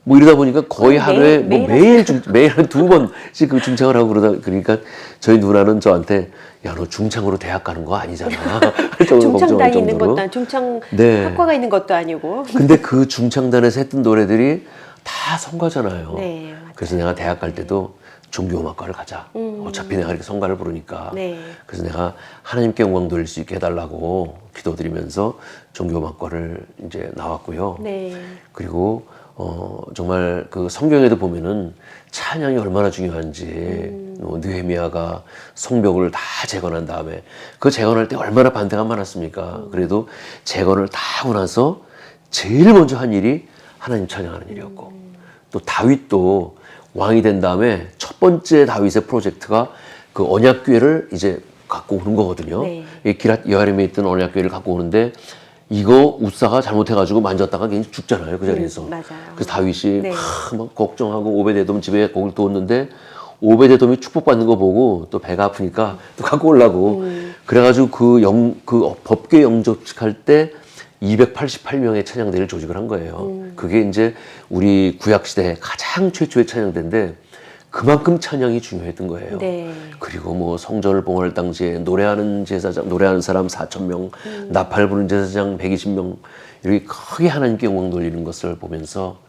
B: 뭐 이러다 보니까 거의 하루에
A: 매일,
B: 뭐
A: 매일
B: 매일 한 2번씩 그 중창을 하고 그러니까 저희 누나는 저한테 야, 너 중창으로 대학 가는 거 아니잖아. 할 정도로 걱정할
A: 중창단이 있는
B: 정도로.
A: 것도 중창
B: 네.
A: 학과가 있는 것도 아니고.
B: 근데 그 중창단에서 했던 노래들이 다 성가잖아요.
A: 네, 맞아요.
B: 그래서 내가 대학 갈 때도 종교음악과를 가자. 어차피 내가 이렇게 성가를 부르니까.
A: 네.
B: 그래서 내가 하나님께 영광 돌릴 수 있게 해달라고 기도드리면서 종교음악과를 이제 나왔고요.
A: 네.
B: 그리고 정말 그 성경에도 보면은 찬양이 얼마나 중요한지 느헤미야가 성벽을 다 재건한 다음에 그 재건할 때 얼마나 반대가 많았습니까? 그래도 재건을 다 하고 나서 제일 먼저 한 일이 하나님 찬양하는 일이었고 또 다윗도 왕이 된 다음에 첫 번째 다윗의 프로젝트가 그 언약궤를 이제 갖고 오는 거거든요.
A: 네.
B: 이 기랏 여아림에 있던 언약궤를 갖고 오는데 이거 우사가 잘못해가지고 만졌다가 괜히 죽잖아요, 그 자리에서.
A: 맞아요.
B: 그래서 다윗이
A: 네.
B: 막 걱정하고 오베데돔 집에 거길 두었는데 오베데돔이 축복받는 거 보고 또 배가 아프니까 또 갖고 오려고. 그래가지고 그 법궤 영접식할 때 288명의 찬양대를 조직을 한 거예요. 그게 이제 우리 구약시대 가장 최초의 찬양대인데 그만큼 찬양이 중요했던 거예요.
A: 네.
B: 그리고 뭐 성전을 봉헌할 당시에 노래하는 제사장, 노래하는 사람 4,000명, 나팔 부는 제사장 120명, 이렇게 크게 하나님께 영광 돌리는 것을 보면서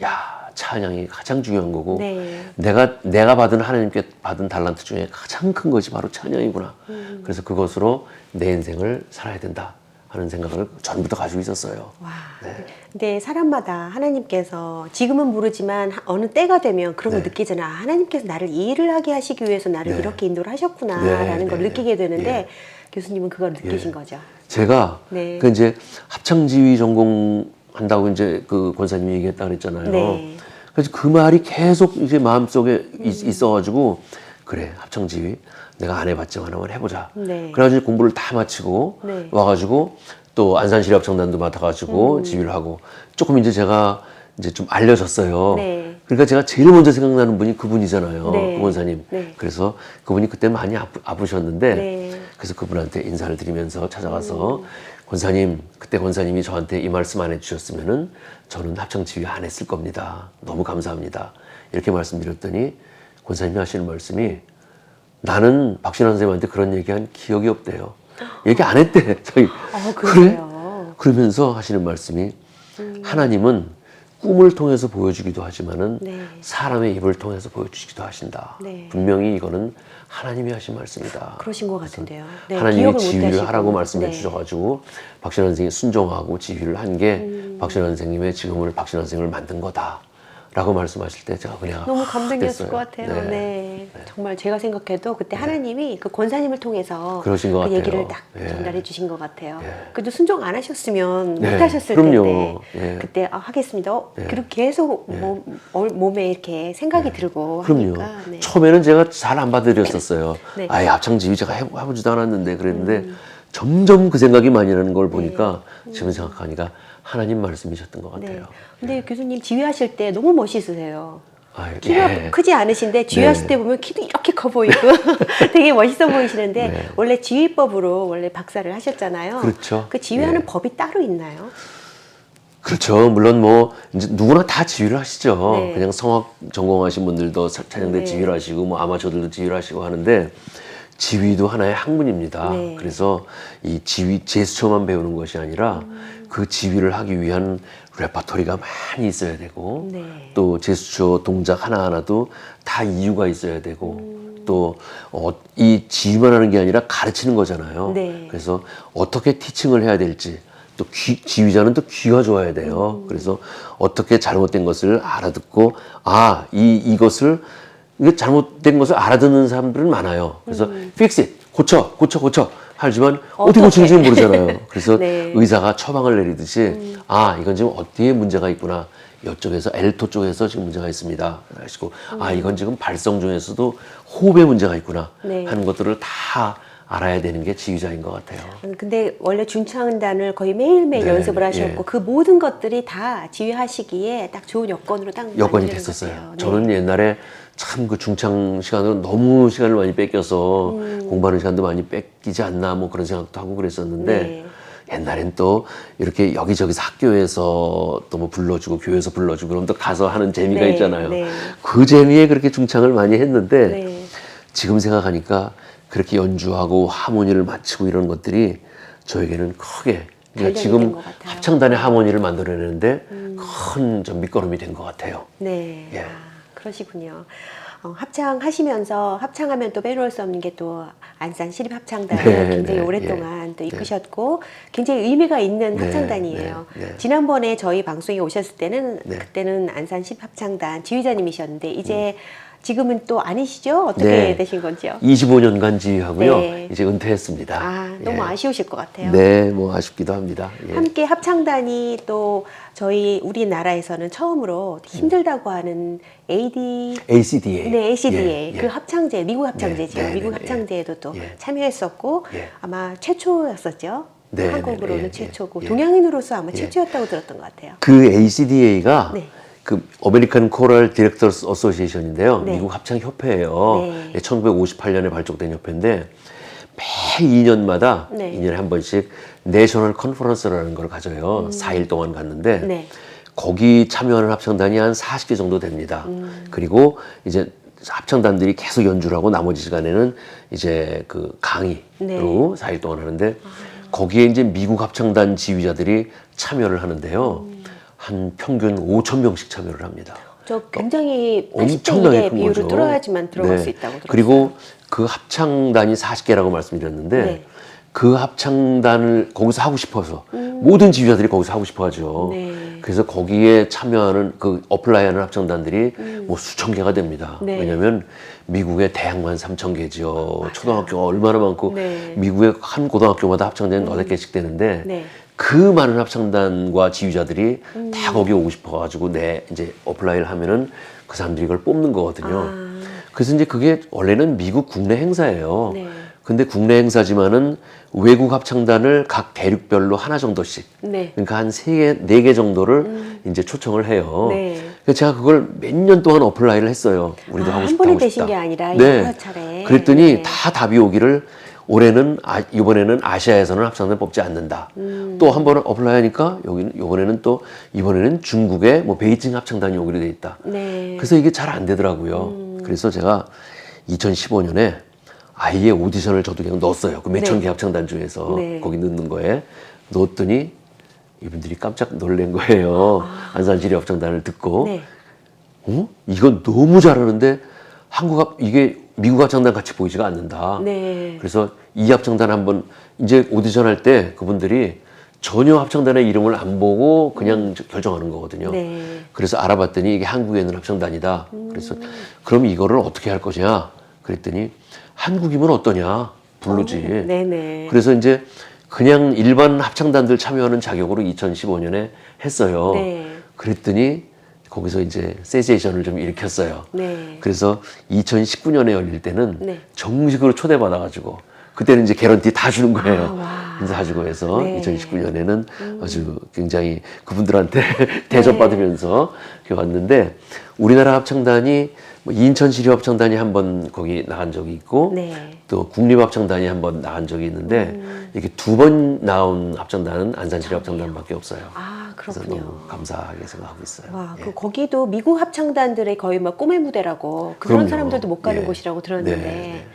B: 야, 찬양이 가장 중요한 거고
A: 네.
B: 내가 받은 하나님께 받은 달란트 중에 가장 큰 것이 바로 찬양이구나. 그래서 그것으로 내 인생을 살아야 된다 하는 생각을 전부터 가지고 있었어요.
A: 와.
B: 네.
A: 근데 사람마다 하나님께서 지금은 모르지만 어느 때가 되면 그런 걸
B: 네.
A: 느끼잖아. 하나님께서 나를 이 일을 하게 하시기 위해서 나를
B: 네.
A: 이렇게 인도를 하셨구나
B: 네,
A: 라는 걸
B: 네,
A: 느끼게 되는데
B: 예.
A: 교수님은 그걸 느끼신
B: 예.
A: 거죠.
B: 제가
A: 네.
B: 그 이제 합창지휘 전공한다고 이제 그 권사님이 얘기했다 그랬잖아요.
A: 네.
B: 그래서 그 말이 계속 이제 마음속에 있어가지고 그래 합창지휘 내가 안 해봤지만 한번 해보자.
A: 네.
B: 그래가지고 공부를 다 마치고
A: 네.
B: 와가지고 또 안산시립합창단도 맡아가지고 지휘를 하고 조금 이제 제가 이제 좀 알려졌어요.
A: 네.
B: 그러니까 제가 제일 먼저 생각나는 분이 그분이잖아요.
A: 네.
B: 그 권사님.
A: 네.
B: 그래서 그분이 그때 많이 아프셨는데
A: 네.
B: 그래서 그분한테 인사를 드리면서 찾아가서 권사님, 그때 권사님이 저한테 이 말씀 안 해주셨으면은 저는 합창지휘 안 했을 겁니다. 너무 감사합니다. 이렇게 말씀드렸더니 권사님이 하시는 말씀이 나는 박신환 선생님한테 그런 얘기한 기억이 없대요. 얘기 안 했대. 자기. 그래?
A: 그래요?
B: 그러면서 하시는 말씀이 하나님은 꿈을 통해서 보여주기도 하지만은
A: 네.
B: 사람의 입을 통해서 보여주기도 하신다.
A: 네.
B: 분명히 이거는 하나님이 하신 말씀이다.
A: 그러신 것 같은데요. 네,
B: 하나님이
A: 기억을 못
B: 지휘를
A: 하시고.
B: 하라고 말씀해
A: 네.
B: 주셔가지고 박신환 선생님이 순종하고 지휘를 한 게 박신환 선생님의 지금을 박신환 선생님을 만든 거다. 라고 말씀하실 때 제가 그냥
A: 너무 감동이었을
B: 됐어요.
A: 것 같아요.
B: 네.
A: 네. 정말 제가 생각해도 그때 하나님이 그 권사님을 통해서
B: 그러신 것
A: 그
B: 같아요.
A: 얘기를 딱
B: 예.
A: 전달해 주신 것 같아요.
B: 예.
A: 그래도 순종 안 하셨으면
B: 네.
A: 못 하셨을
B: 그럼요.
A: 텐데
B: 예.
A: 그때 하겠습니다. 그리고 계속 몸에 이렇게 생각이 들고
B: 그럼요.
A: 하니까 네.
B: 처음에는 제가 잘 안 받아들였었어요.
A: 네.
B: 아예 합창지휘 제가 해보지도 않았는데 그랬는데 점점 그 생각이 많이 나는 걸 보니까 지금 생각하니까 하나님 말씀이셨던 것
A: 네.
B: 같아요.
A: 근데 교수님 지휘하실 때 너무 멋있으세요.
B: 아유,
A: 키가
B: 예.
A: 크지 않으신데 지휘하실
B: 네.
A: 때 보면 키도 이렇게 커 보이고 되게 멋있어 보이시는데
B: 네.
A: 원래 지휘법으로 원래 박사를 하셨잖아요.
B: 그렇죠.
A: 그 지휘하는
B: 예.
A: 법이 따로 있나요?
B: 그렇죠. 물론 뭐 이제 누구나 다 지휘를 하시죠.
A: 네.
B: 그냥 성악 전공하신 분들도 찬양대
A: 네.
B: 지휘를 하시고 뭐 아마추어들도 지휘를 하시고 하는데 지휘도 하나의 학문입니다.
A: 네.
B: 그래서 이 지휘 제스처만 배우는 것이 아니라 그 지휘를 하기 위한 레퍼토리가 많이 있어야 되고
A: 네.
B: 또 제스처 동작 하나하나도 다 이유가 있어야 되고 또 이 지휘만 하는 게 아니라 가르치는 거잖아요.
A: 네.
B: 그래서 어떻게 티칭을 해야 될지 또 지휘자는 또 귀가 좋아야 돼요. 그래서 어떻게 잘못된 것을 알아듣고 이것을 이게 잘못된 것을 알아듣는 사람들은 많아요. 그래서 fix it, 고쳐 하지만 어떻게 고치는지는 모르잖아요. 그래서
A: 네.
B: 의사가 처방을 내리듯이 이건 지금 어디에 문제가 있구나. 이쪽에서 엘토 쪽에서 지금 문제가 있습니다. 하시고 이건 지금 발성 중에서도 호흡에 문제가 있구나
A: 네.
B: 하는 것들을 다 알아야 되는 게 지휘자인 것 같아요.
A: 근데 원래 준창단을 거의 매일매일
B: 네,
A: 연습을 하셨고
B: 예.
A: 그 모든 것들이 다 지휘하시기에 딱 좋은 여건으로 딱
B: 여건이
A: 만드는
B: 됐었어요.
A: 것 같아요. 네.
B: 저는 옛날에 참 그 중창 시간으로 너무 시간을 많이 뺏겨서 공부하는 시간도 많이 뺏기지 않나 뭐 그런 생각도 하고 그랬었는데
A: 네.
B: 옛날엔 또 이렇게 여기저기서 학교에서 또 뭐 불러주고 교회에서 불러주고 그럼 또 가서 하는 재미가
A: 네,
B: 있잖아요.
A: 네.
B: 그 재미에 그렇게 중창을 많이 했는데
A: 네.
B: 지금 생각하니까 그렇게 연주하고 하모니를 맞추고 이런 것들이 저에게는 크게 그러니까
A: 단련이 된
B: 지금
A: 것 같아요.
B: 합창단의 하모니를 만들어내는데 큰 좀 밑거름이 된 것 같아요.
A: 네.
B: 예.
A: 아, 그러시군요. 합창하시면서 합창하면 또 빼놓을 수 없는 게 또 안산 시립합창단을
B: 네,
A: 굉장히
B: 네,
A: 오랫동안 또
B: 네.
A: 이끄셨고 굉장히 의미가 있는
B: 네,
A: 합창단이에요.
B: 네, 네.
A: 지난번에 저희 방송에 오셨을 때는
B: 네.
A: 그때는 안산 시립합창단 지휘자님이셨는데 이제 지금은 또 아니시죠? 어떻게
B: 네.
A: 되신 건지요?
B: 25년간 지휘하고요.
A: 네.
B: 이제 은퇴했습니다.
A: 아, 너무
B: 예.
A: 아쉬우실 것 같아요.
B: 네, 뭐 아쉽기도 합니다. 예.
A: 함께 합창단이 또 저희 우리나라에서는 처음으로 힘들다고 하는
B: ACDA.
A: 네, ACDA
B: 예, 예.
A: 그 합창제 미국 합창제죠.
B: 네, 네,
A: 미국
B: 네,
A: 합창제에도 또
B: 예.
A: 참여했었고
B: 예.
A: 아마 최초였었죠.
B: 네,
A: 한국으로는
B: 네, 네,
A: 최초고
B: 예.
A: 동양인으로서 아마
B: 예.
A: 최초였다고 들었던 것 같아요.
B: 그 ACDA가
A: 네.
B: 그 어메리칸 코럴 디렉터스 어소시에이션인데요.
A: 네.
B: 미국 합창 협회예요.
A: 네.
B: 1958년에 발족된 협회인데 매 2년마다
A: 네.
B: 2년에 한 번씩 내셔널 컨퍼런스라는 걸 가져요. 4일 동안 갔는데
A: 네.
B: 거기 참여하는 합창단이 한 40개 정도 됩니다. 그리고 이제 합창단들이 계속 연주를 하고 나머지 시간에는 이제 그 강의로
A: 네.
B: 4일 동안 하는데 거기에 이제 미국 합창단 지휘자들이 참여를 하는데요. 한 평균 5천 명씩 참여를 합니다.
A: 저 굉장히
B: 엄청나게
A: 80대 1의
B: 큰
A: 비율을
B: 거죠.
A: 뚫어야지만 들어갈
B: 네.
A: 수 있다고 들었어요.
B: 그리고 그 합창단이 40개라고 말씀드렸는데
A: 네.
B: 그 합창단을 거기서 하고 싶어서 모든 지휘자들이 거기서 하고 싶어 하죠.
A: 네.
B: 그래서 거기에 참여하는 그 어플라이하는 합창단들이 뭐 수천 개가 됩니다.
A: 네.
B: 왜냐하면 미국의 대학만 3천 개죠. 초등학교가 얼마나 많고
A: 네.
B: 미국의 한 고등학교마다 합창단이 8개씩 되는데
A: 네.
B: 그 많은 합창단과 지휘자들이 다 거기 오고 싶어가지고 이제 어플라이를 하면은 그 사람들이 이걸 뽑는 거거든요.
A: 아.
B: 그래서 이제 그게 원래는 미국 국내 행사예요.
A: 네.
B: 근데 국내 행사지만은 외국 합창단을 각 대륙별로 하나 정도씩.
A: 네.
B: 그러니까 한 3개, 4개 정도를 이제 초청을 해요.
A: 네.
B: 그래서 제가 그걸 몇 년 동안 어플라이를 했어요. 우리도
A: 아,
B: 하고
A: 한
B: 싶다,
A: 번에
B: 하고
A: 되신
B: 싶다.
A: 게 아니라
B: 네.
A: 여러 차례.
B: 그랬더니
A: 네.
B: 다 답이 오기를 올해는 이번에는 아시아에서는 합창단 뽑지 않는다. 또 한 번 어플라이 하니까 이번에는 중국의 뭐 베이징 합창단이 오기로 돼 있다.
A: 네.
B: 그래서 이게 잘 안 되더라고요. 그래서 제가 2015년에 아예 오디션을 저도 그냥 넣었어요. 그 몇천 개 합창단 중에서
A: 네.
B: 거기 넣는 거에 넣었더니 이분들이 깜짝 놀란 거예요. 안산시립 합창단을 듣고
A: 네.
B: 이건 너무 잘하는데 이게 미국 합창단 같이 보이지가 않는다.
A: 네.
B: 그래서 이 합창단 한번 이제 오디션 할 때 그분들이 전혀 합창단의 이름을 안 보고 그냥 결정하는 거거든요.
A: 네.
B: 그래서 알아봤더니 이게 한국에 있는 합창단이다. 그래서 그럼 이거를 어떻게 할 거냐? 그랬더니 한국이면 어떠냐? 부르지.
A: 네네.
B: 그래서 이제 그냥 일반 합창단들 참여하는 자격으로 2015년에 했어요.
A: 네.
B: 그랬더니 거기서 이제 세세이션을 좀 일으켰어요.
A: 네.
B: 그래서 2019년에 열릴 때는
A: 네.
B: 정식으로 초대받아가지고 그때는 이제 개런티 다 주는 거예요.
A: 와.
B: 인사 가지고 해서
A: 네.
B: 2019년에는 아주 굉장히 그분들한테 대접받으면서 이렇게 왔는데 우리나라 합창단이 뭐 인천시립합창단이 한번 거기 나간 적이 있고
A: 네.
B: 또 국립합창단이 한번 나간 적이 있는데 이렇게 2번 나온 합창단은 안산시립합창단밖에 없어요.
A: 아,
B: 그래서
A: 그렇군요.
B: 너무 감사하게 생각하고 있어요.
A: 와,
B: 예.
A: 그 거기도 미국 합창단들의 거의 막 꿈의 무대라고 그런
B: 그럼요.
A: 사람들도 못 가는
B: 예.
A: 곳이라고 들었는데
B: 네, 네.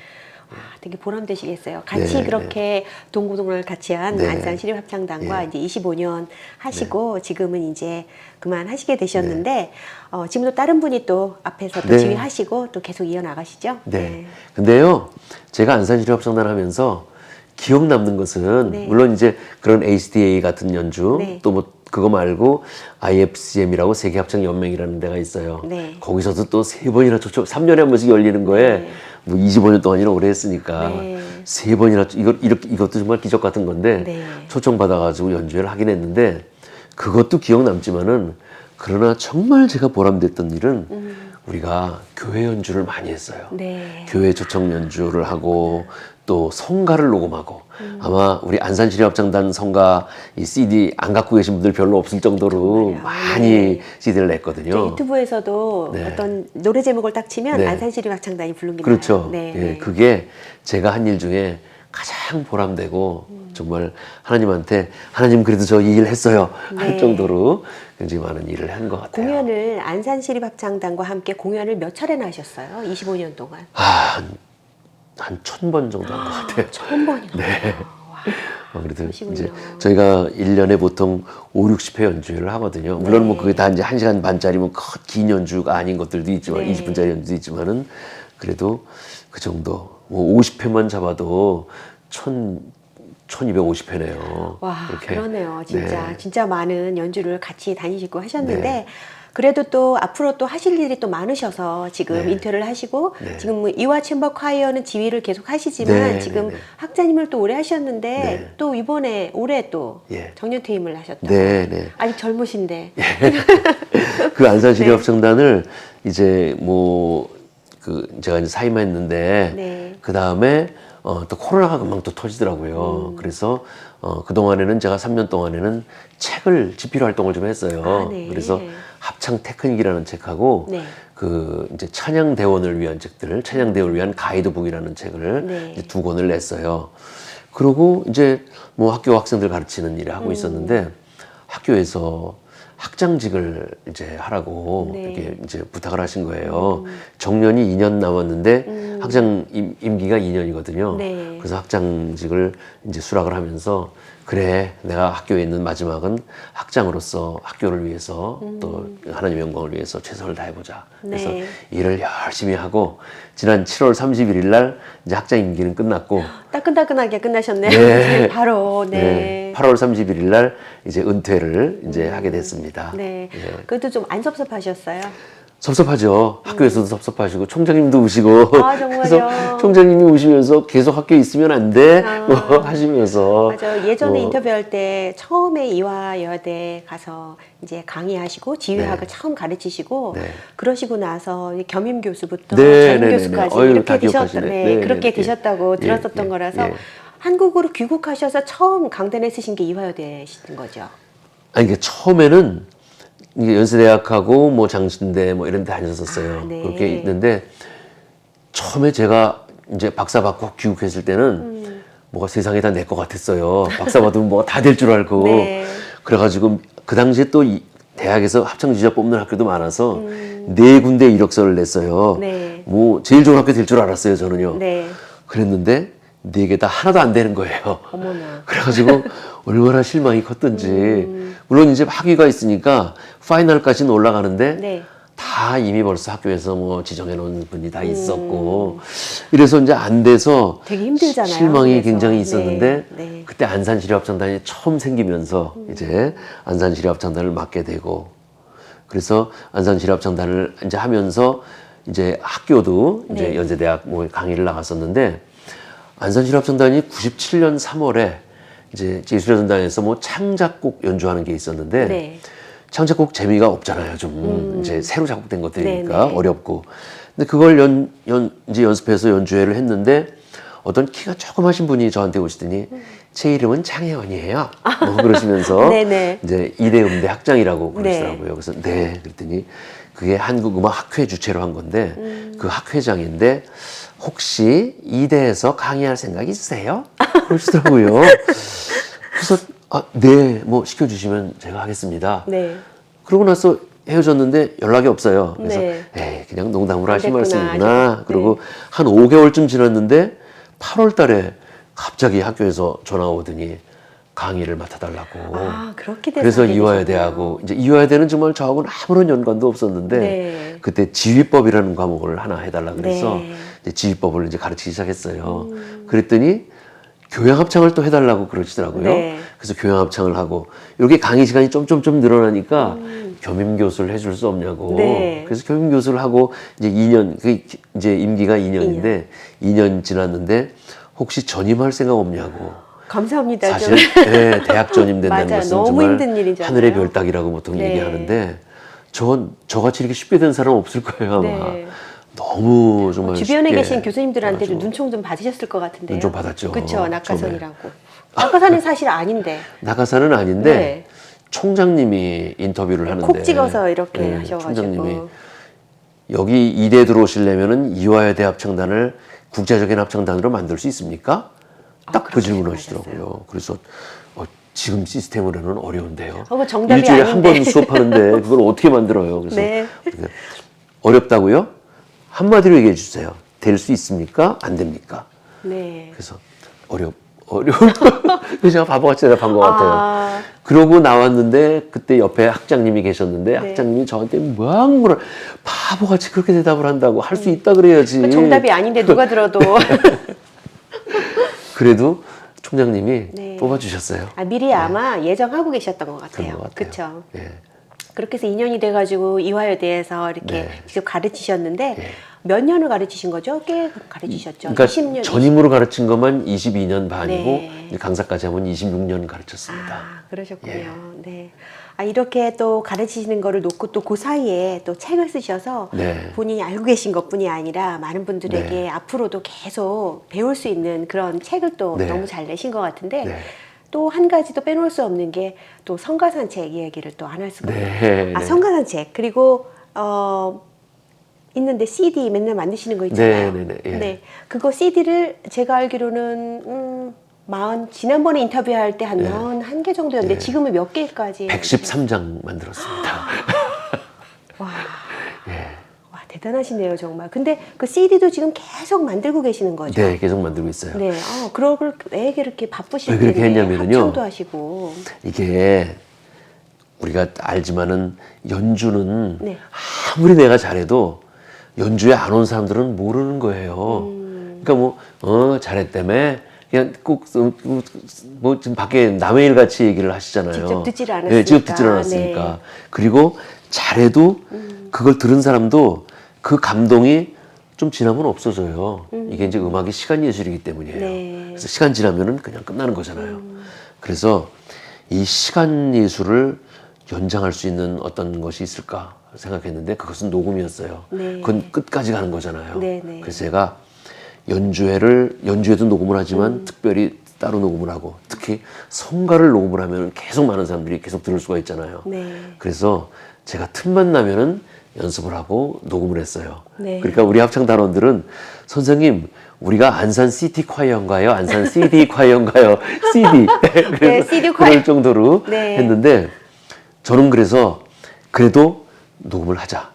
A: 와, 되게 보람되시겠어요. 같이
B: 네,
A: 그렇게 동고동을 같이 한
B: 네.
A: 안산 시립합창단과
B: 예.
A: 이제 25년 하시고 지금은 이제 그만하시게 되셨는데 지금도 다른 분이 또 앞에서 또
B: 네.
A: 지휘하시고 또 계속 이어나가시죠?
B: 네. 근데요, 제가 안산시립합창단 하면서 기억 남는 것은
A: 네.
B: 물론 이제 그런 ACDA 같은 연주
A: 네.
B: 또 뭐 그거 말고 IFCM이라고 세계합창연맹이라는 데가 있어요.
A: 네.
B: 거기서도 또 3번이나 초청 3년에 한 번씩 열리는 거에
A: 네.
B: 뭐 25년 동안이나 오래 했으니까
A: 네. 3번이나
B: 이것도 정말 기적 같은 건데
A: 네.
B: 초청받아가지고 연주회를 하긴 했는데 그것도 기억 남지만은 그러나 정말 제가 보람됐던 일은 우리가 교회 연주를 많이 했어요.
A: 네.
B: 교회 초청 연주를 하고 또 성가를 녹음하고 아마 우리 안산시립합창단 성가 이 CD 안 갖고 계신 분들 별로 없을 정도로
A: 정말요?
B: 많이
A: 네.
B: CD를
A: 저
B: 냈거든요.
A: 유튜브에서도
B: 네.
A: 어떤 노래 제목을 딱 치면
B: 네.
A: 안산시립합창단이 부른 게
B: 그렇죠.
A: 나와요. 네.
B: 예, 그게 제가 한 일 중에 가장 보람되고 정말 하나님한테 하나님 그래도 저 이 일 했어요 할
A: 네. 정도로
B: 굉장히 많은 일을 한 것 같아요.
A: 공연을 안산시립합창단과 함께 공연을 몇 차례나 하셨어요? 25년 동안.
B: 한 1000번 정도 한 것 같아요.
A: 1000번이나.
B: 네.
A: 와.
B: 그래도
A: 그러시군요.
B: 이제 저희가 1년에 보통 5, 60회 연주를 하거든요. 물론 뭐 그게 다 이제 1시간 반짜리면 긴 연주가 아닌 것들도 있지만
A: 네.
B: 20분짜리 연주도 있지만은 그래도 그 정도 뭐 50회만 잡아도 1250회네요.
A: 와,
B: 그렇게.
A: 그러네요. 진짜
B: 네.
A: 진짜 많은 연주를 같이 다니시고 하셨는데
B: 네.
A: 그래도 또 앞으로 또 하실 일이 또 많으셔서 지금
B: 네.
A: 인퇴를 하시고
B: 네.
A: 지금 뭐 이화 챔버 콰이어는 지휘를 계속 하시지만
B: 네,
A: 지금
B: 네, 네.
A: 학자님을 또 오래 하셨는데
B: 네.
A: 또 이번에 올해 또
B: 예.
A: 정년 퇴임을 하셨다고.
B: 네, 네.
A: 아직 젊으신데.
B: 그 안산시립합창단을 이제 뭐 그 제가 이제 사임했는데
A: 네.
B: 그 다음에 또 코로나가 금방 또 터지더라고요. 그래서 그 동안에는 제가 3년 동안에는 책을 집필 활동을 좀 했어요.
A: 아, 네.
B: 그래서 합창 테크닉이라는 책하고
A: 네.
B: 그 이제 찬양 대원을 위한 책들, 찬양 대원을 위한 가이드북이라는 책을
A: 네.
B: 이제 2권을 냈어요. 그러고 이제 뭐 학교 학생들 가르치는 일을 하고 있었는데 학교에서 학장직을 이제 하라고
A: 네.
B: 이렇게 이제 부탁을 하신 거예요. 정년이 2년 남았는데 학장 임기가 2년이거든요.
A: 네.
B: 그래서 학장직을 이제 수락을 하면서 그래 내가 학교에 있는 마지막은 학장으로서 학교를 위해서 또 하나님의 영광을 위해서 최선을 다해보자. 그래서
A: 네.
B: 일을 열심히 하고 지난 7월 31일 날 이제 학장 임기는 끝났고
A: 따끈따끈하게 끝나셨네요.
B: 네.
A: 바로 네.
B: 네, 8월 31일 날 이제 은퇴를 이제 하게 됐습니다.
A: 네.
B: 예.
A: 그래도 좀 안 섭섭하셨어요?
B: 섭섭하죠. 학교에서도 섭섭하시고 총장님도 우시고
A: 아, 정말요?
B: 그래서 총장님이 우시면서 계속 학교에 있으면 안 돼? 뭐 하시면서
A: 맞아. 예전에
B: 뭐
A: 인터뷰할 때 처음에 이화여대 가서 이제 강의하시고 지휘학을
B: 네.
A: 처음 가르치시고
B: 네.
A: 그러시고 나서 이제 겸임 교수부터
B: 네,
A: 전임
B: 네, 네,
A: 교수까지
B: 네. 어휴,
A: 이렇게
B: 다
A: 되셨,
B: 기억하시네.
A: 네,
B: 네,
A: 그렇게
B: 네,
A: 되셨다고
B: 예,
A: 들었었던
B: 예,
A: 거라서
B: 예.
A: 한국으로 귀국하셔서 처음 강단에 쓰신 게 이화여대신 거죠.
B: 아니 이게 처음에는 이게 연세대학하고 뭐 장신대 뭐 이런 데 다녔었어요.
A: 아, 네.
B: 그렇게 있는데 처음에 제가 이제 박사 받고 귀국했을 때는 뭐가 세상에 다 내 것 같았어요. 박사 받으면 뭐가 다 될 줄 알고.
A: 네.
B: 그래가지고 그 당시에 또 대학에서 합창지휘자 뽑는 학교도 많아서 네 군데 이력서를 냈어요.
A: 네.
B: 뭐 제일 좋은 학교 될 줄 알았어요, 저는요.
A: 네.
B: 그랬는데 네 개 다 하나도 안 되는 거예요.
A: 어머나.
B: 그래가지고 얼마나 실망이 컸던지. 물론 이제 학위가 있으니까 파이널까지는 올라가는데
A: 네.
B: 다 이미 벌써 학교에서 뭐 지정해 놓은 분이 다 있었고 이래서 이제 안 돼서
A: 되게 힘들잖아요,
B: 실망이
A: 그래서.
B: 굉장히 있었는데
A: 네, 네.
B: 그때 안산시립합창단이 처음 생기면서 이제 안산시립합창단을 맡게 되고 그래서 안산시립합창단을 이제 하면서 이제 학교도 이제
A: 네.
B: 연세대학 뭐 강의를 나갔었는데 안산시립합창단이 97년 3월에 이제 예술예술단에서 뭐 창작곡 연주하는 게 있었는데
A: 네.
B: 창작곡 재미가 없잖아요. 좀 이제 새로 작곡된 것들이니까
A: 네, 네.
B: 어렵고. 근데 그걸 이제 연습해서 연주회를 했는데 어떤 키가 조그마신 분이 저한테 오시더니 제 이름은 장혜원이에요. 뭐 그러시면서
A: 네네.
B: 이제 이대음대 학장이라고
A: 네.
B: 그러시더라고요. 그래서 네 그랬더니 그게 한국음악학회 주최로 한 건데 그 학회장인데 혹시 이대에서 강의할 생각 있으세요? 그러시더라고요. 그래서 네, 뭐 시켜주시면 제가 하겠습니다.
A: 네.
B: 그러고 나서 헤어졌는데 연락이 없어요. 그래서
A: 네.
B: 에이, 그냥 농담으로 하신
A: 됐구나,
B: 말씀이구나.
A: 아직.
B: 그리고
A: 네.
B: 한 5개월쯤 지났는데 8월 달에 갑자기 학교에서 전화 오더니 강의를 맡아달라고.
A: 아, 그렇게 돼서
B: 그래서
A: 하게
B: 이화여대하고 이제 이화여대는 정말 저하고는 아무런 연관도 없었는데
A: 네.
B: 그때 지휘법이라는 과목을 하나 해달라 그래서
A: 네.
B: 이제 지휘법을 이제 가르치기 시작했어요. 그랬더니 교향합창을 또 해달라고 그러시더라고요.
A: 네.
B: 그래서 교향합창을 하고 이렇게 강의 시간이 좀 늘어나니까 겸임 교수를 해줄 수 없냐고.
A: 네.
B: 그래서 겸임 교수를 하고 이제 2년 그 이제 임기가 2년인데 2년 지났는데 혹시 전임할 생각 없냐고.
A: 감사합니다.
B: 사실 네, 대학 전임된다는
A: 맞아요.
B: 것은
A: 너무
B: 정말
A: 힘든 일이잖아요.
B: 하늘의 별 따기라고 보통
A: 네.
B: 얘기하는데 저같이 이렇게 쉽게 된 사람 없을 거예요 아마.
A: 네.
B: 너무 정말
A: 주변에
B: 쉽게
A: 계신 교수님들한테도
B: 해가지고.
A: 눈총 좀 받으셨을 것 같은데요.
B: 눈총 받았죠.
A: 그렇죠. 낙하산이라고. 낙하산은 사실 아닌데.
B: 낙하산은 아닌데
A: 네.
B: 총장님이 인터뷰를 하는데
A: 콕 찍어서 이렇게
B: 네,
A: 하셔가지고.
B: 총장님이 여기 이대 들어오시려면은 이화여대 합창단을 국제적인 합창단으로 만들 수 있습니까? 딱 그
A: 그렇게
B: 질문을
A: 생각하셨어요.
B: 하시더라고요. 그래서 지금 시스템으로는 어려운데요.
A: 그거 정답이
B: 일주일에
A: 아닌데.
B: 한 번 수업하는데 그걸 어떻게 만들어요? 그래서
A: 네.
B: 어렵다고요? 한마디로 얘기해 주세요. 될 수 있습니까? 안 됩니까?
A: 네.
B: 그래서 어려운. 그래서 제가 바보같이 대답한 것 같아요.
A: 아,
B: 그러고 나왔는데 그때 옆에 학장님이 계셨는데
A: 네.
B: 학장님이 저한테 뭐라 바보같이 그렇게 대답을 한다고 할 수 있다 그래야지.
A: 그 정답이 아닌데 누가 들어도.
B: 그래도 총장님이
A: 네.
B: 뽑아주셨어요.
A: 미리 아마 예정하고 계셨던 것
B: 그런
A: 같아요.
B: 것 같아요.
A: 그렇죠.
B: 예.
A: 그렇게 해서 2년이 돼가지고 이화여대에서 이렇게
B: 네.
A: 직접 가르치셨는데
B: 예.
A: 몇 년을 가르치신 거죠? 꽤 가르치셨죠?
B: 그러니까
A: 20년.
B: 전임으로 가르친 것만 22년 반이고
A: 네.
B: 이제 강사까지 하면 26년 가르쳤습니다.
A: 아, 그러셨군요.
B: 예.
A: 네. 이렇게 또 가르치시는 거를 놓고 또 그 사이에 또 책을 쓰셔서
B: 네.
A: 본인이 알고 계신 것뿐이 아니라 많은 분들에게
B: 네.
A: 앞으로도 계속 배울 수 있는 그런 책을 또
B: 네.
A: 너무 잘 내신 것 같은데
B: 네.
A: 또 한 가지 또 빼놓을 수 없는 게 또 성가산책 이야기를 또 안 할 수가
B: 네.
A: 없어요.
B: 네.
A: 성가산책 그리고 있는데 CD 맨날 만드시는 거 있잖아요.
B: 네, 네, 네, 예.
A: 네, 그거 CD를 제가 알기로는 지난번에 인터뷰할 때 한
B: 네.
A: 41개 정도였는데
B: 네.
A: 지금은 몇 개까지?
B: 113장 만들었습니다.
A: 와,
B: 예.
A: 와 대단하시네요 정말. 근데 그 CD도 지금 계속 만들고 계시는 거죠?
B: 네, 계속 만들고 있어요.
A: 네, 그걸 왜 이렇게 바쁘실
B: 왜 그렇게
A: 텐데
B: 했냐면요.
A: 합창도 하시고.
B: 이게 우리가 알지만은 연주는
A: 네.
B: 아무리 내가 잘해도 연주에 안 온 사람들은 모르는 거예요. 그러니까 잘했다며 그냥 꼭 지금 밖에 남의 일 같이 얘기를 하시잖아요.
A: 직접 듣지를 않았으니까.
B: 네, 직접 듣지를 않았으니까.
A: 네.
B: 그리고 잘해도 그걸 들은 사람도 그 감동이 좀 지나면 없어져요. 이게 이제 음악이 시간 예술이기 때문이에요.
A: 네.
B: 그래서 시간 지나면은 그냥 끝나는 거잖아요. 그래서 이 시간 예술을 연장할 수 있는 어떤 것이 있을까 생각했는데 그것은 녹음이었어요.
A: 네.
B: 그건 끝까지 가는 거잖아요.
A: 네, 네.
B: 그래서 제가 연주에도 녹음을 하지만 특별히 따로 녹음을 하고 특히 성가를 녹음을 하면 계속 많은 사람들이 계속 들을 수가 있잖아요.
A: 네.
B: 그래서 제가 틈만 나면은 연습을 하고 녹음을 했어요.
A: 네.
B: 그러니까 우리 합창단원들은 선생님 우리가 안산 시티 콰이어인가요? 안산 CD 콰이어인가요? CD. 그래서
A: CD 콰이어.
B: 그럴 정도로
A: 네.
B: 했는데 저는 그래서 그래도 녹음을 하자.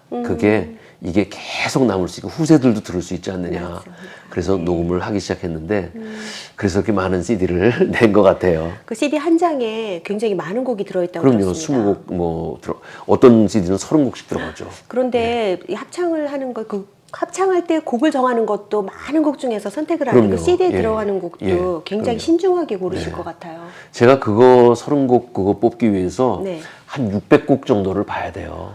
B: 이게 계속 남을 수 있고 후세들도 들을 수 있지 않느냐.
A: 맞습니다.
B: 그래서 녹음을 하기 시작했는데 그래서 이렇게 많은 CD를 낸 것 같아요.
A: 그 CD 한 장에 굉장히 많은 곡이 들어있다고
B: 그럼요.
A: 들었습니다.
B: 20곡 어떤 CD는 30곡씩 들어가죠.
A: 그런데 이 합창을 하는 거, 합창할 때 곡을 정하는 것도 많은 곡 중에서 선택을 하는 그
B: 그럼요.
A: CD에
B: 예.
A: 들어가는 곡도
B: 예.
A: 굉장히
B: 그럼요.
A: 신중하게 고르실
B: 네.
A: 것 같아요.
B: 제가 그거 30곡 그거 뽑기 위해서
A: 네.
B: 한 600곡 정도를 봐야 돼요.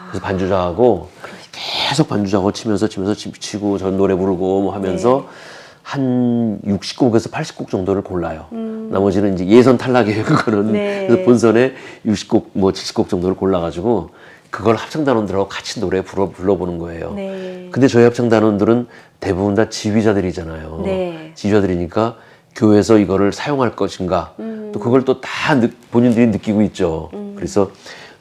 B: 그래서 반주자하고 계속 반주자하고 치면서 치고 전 노래 부르고 뭐 하면서
A: 네.
B: 한 60곡에서 80곡 정도를 골라요. 나머지는 이제 예선 탈락이에요. 그거는.
A: 네.
B: 그래서 본선에 60곡 뭐 70곡 정도를 골라가지고 그걸 합창단원들하고 같이 노래 불러보는 거예요.
A: 네.
B: 근데 저희 합창단원들은 대부분 다 지휘자들이잖아요.
A: 네.
B: 지휘자들이니까 교회에서 이거를 사용할 것인가 또 그걸 또 다 본인들이 느끼고 있죠. 그래서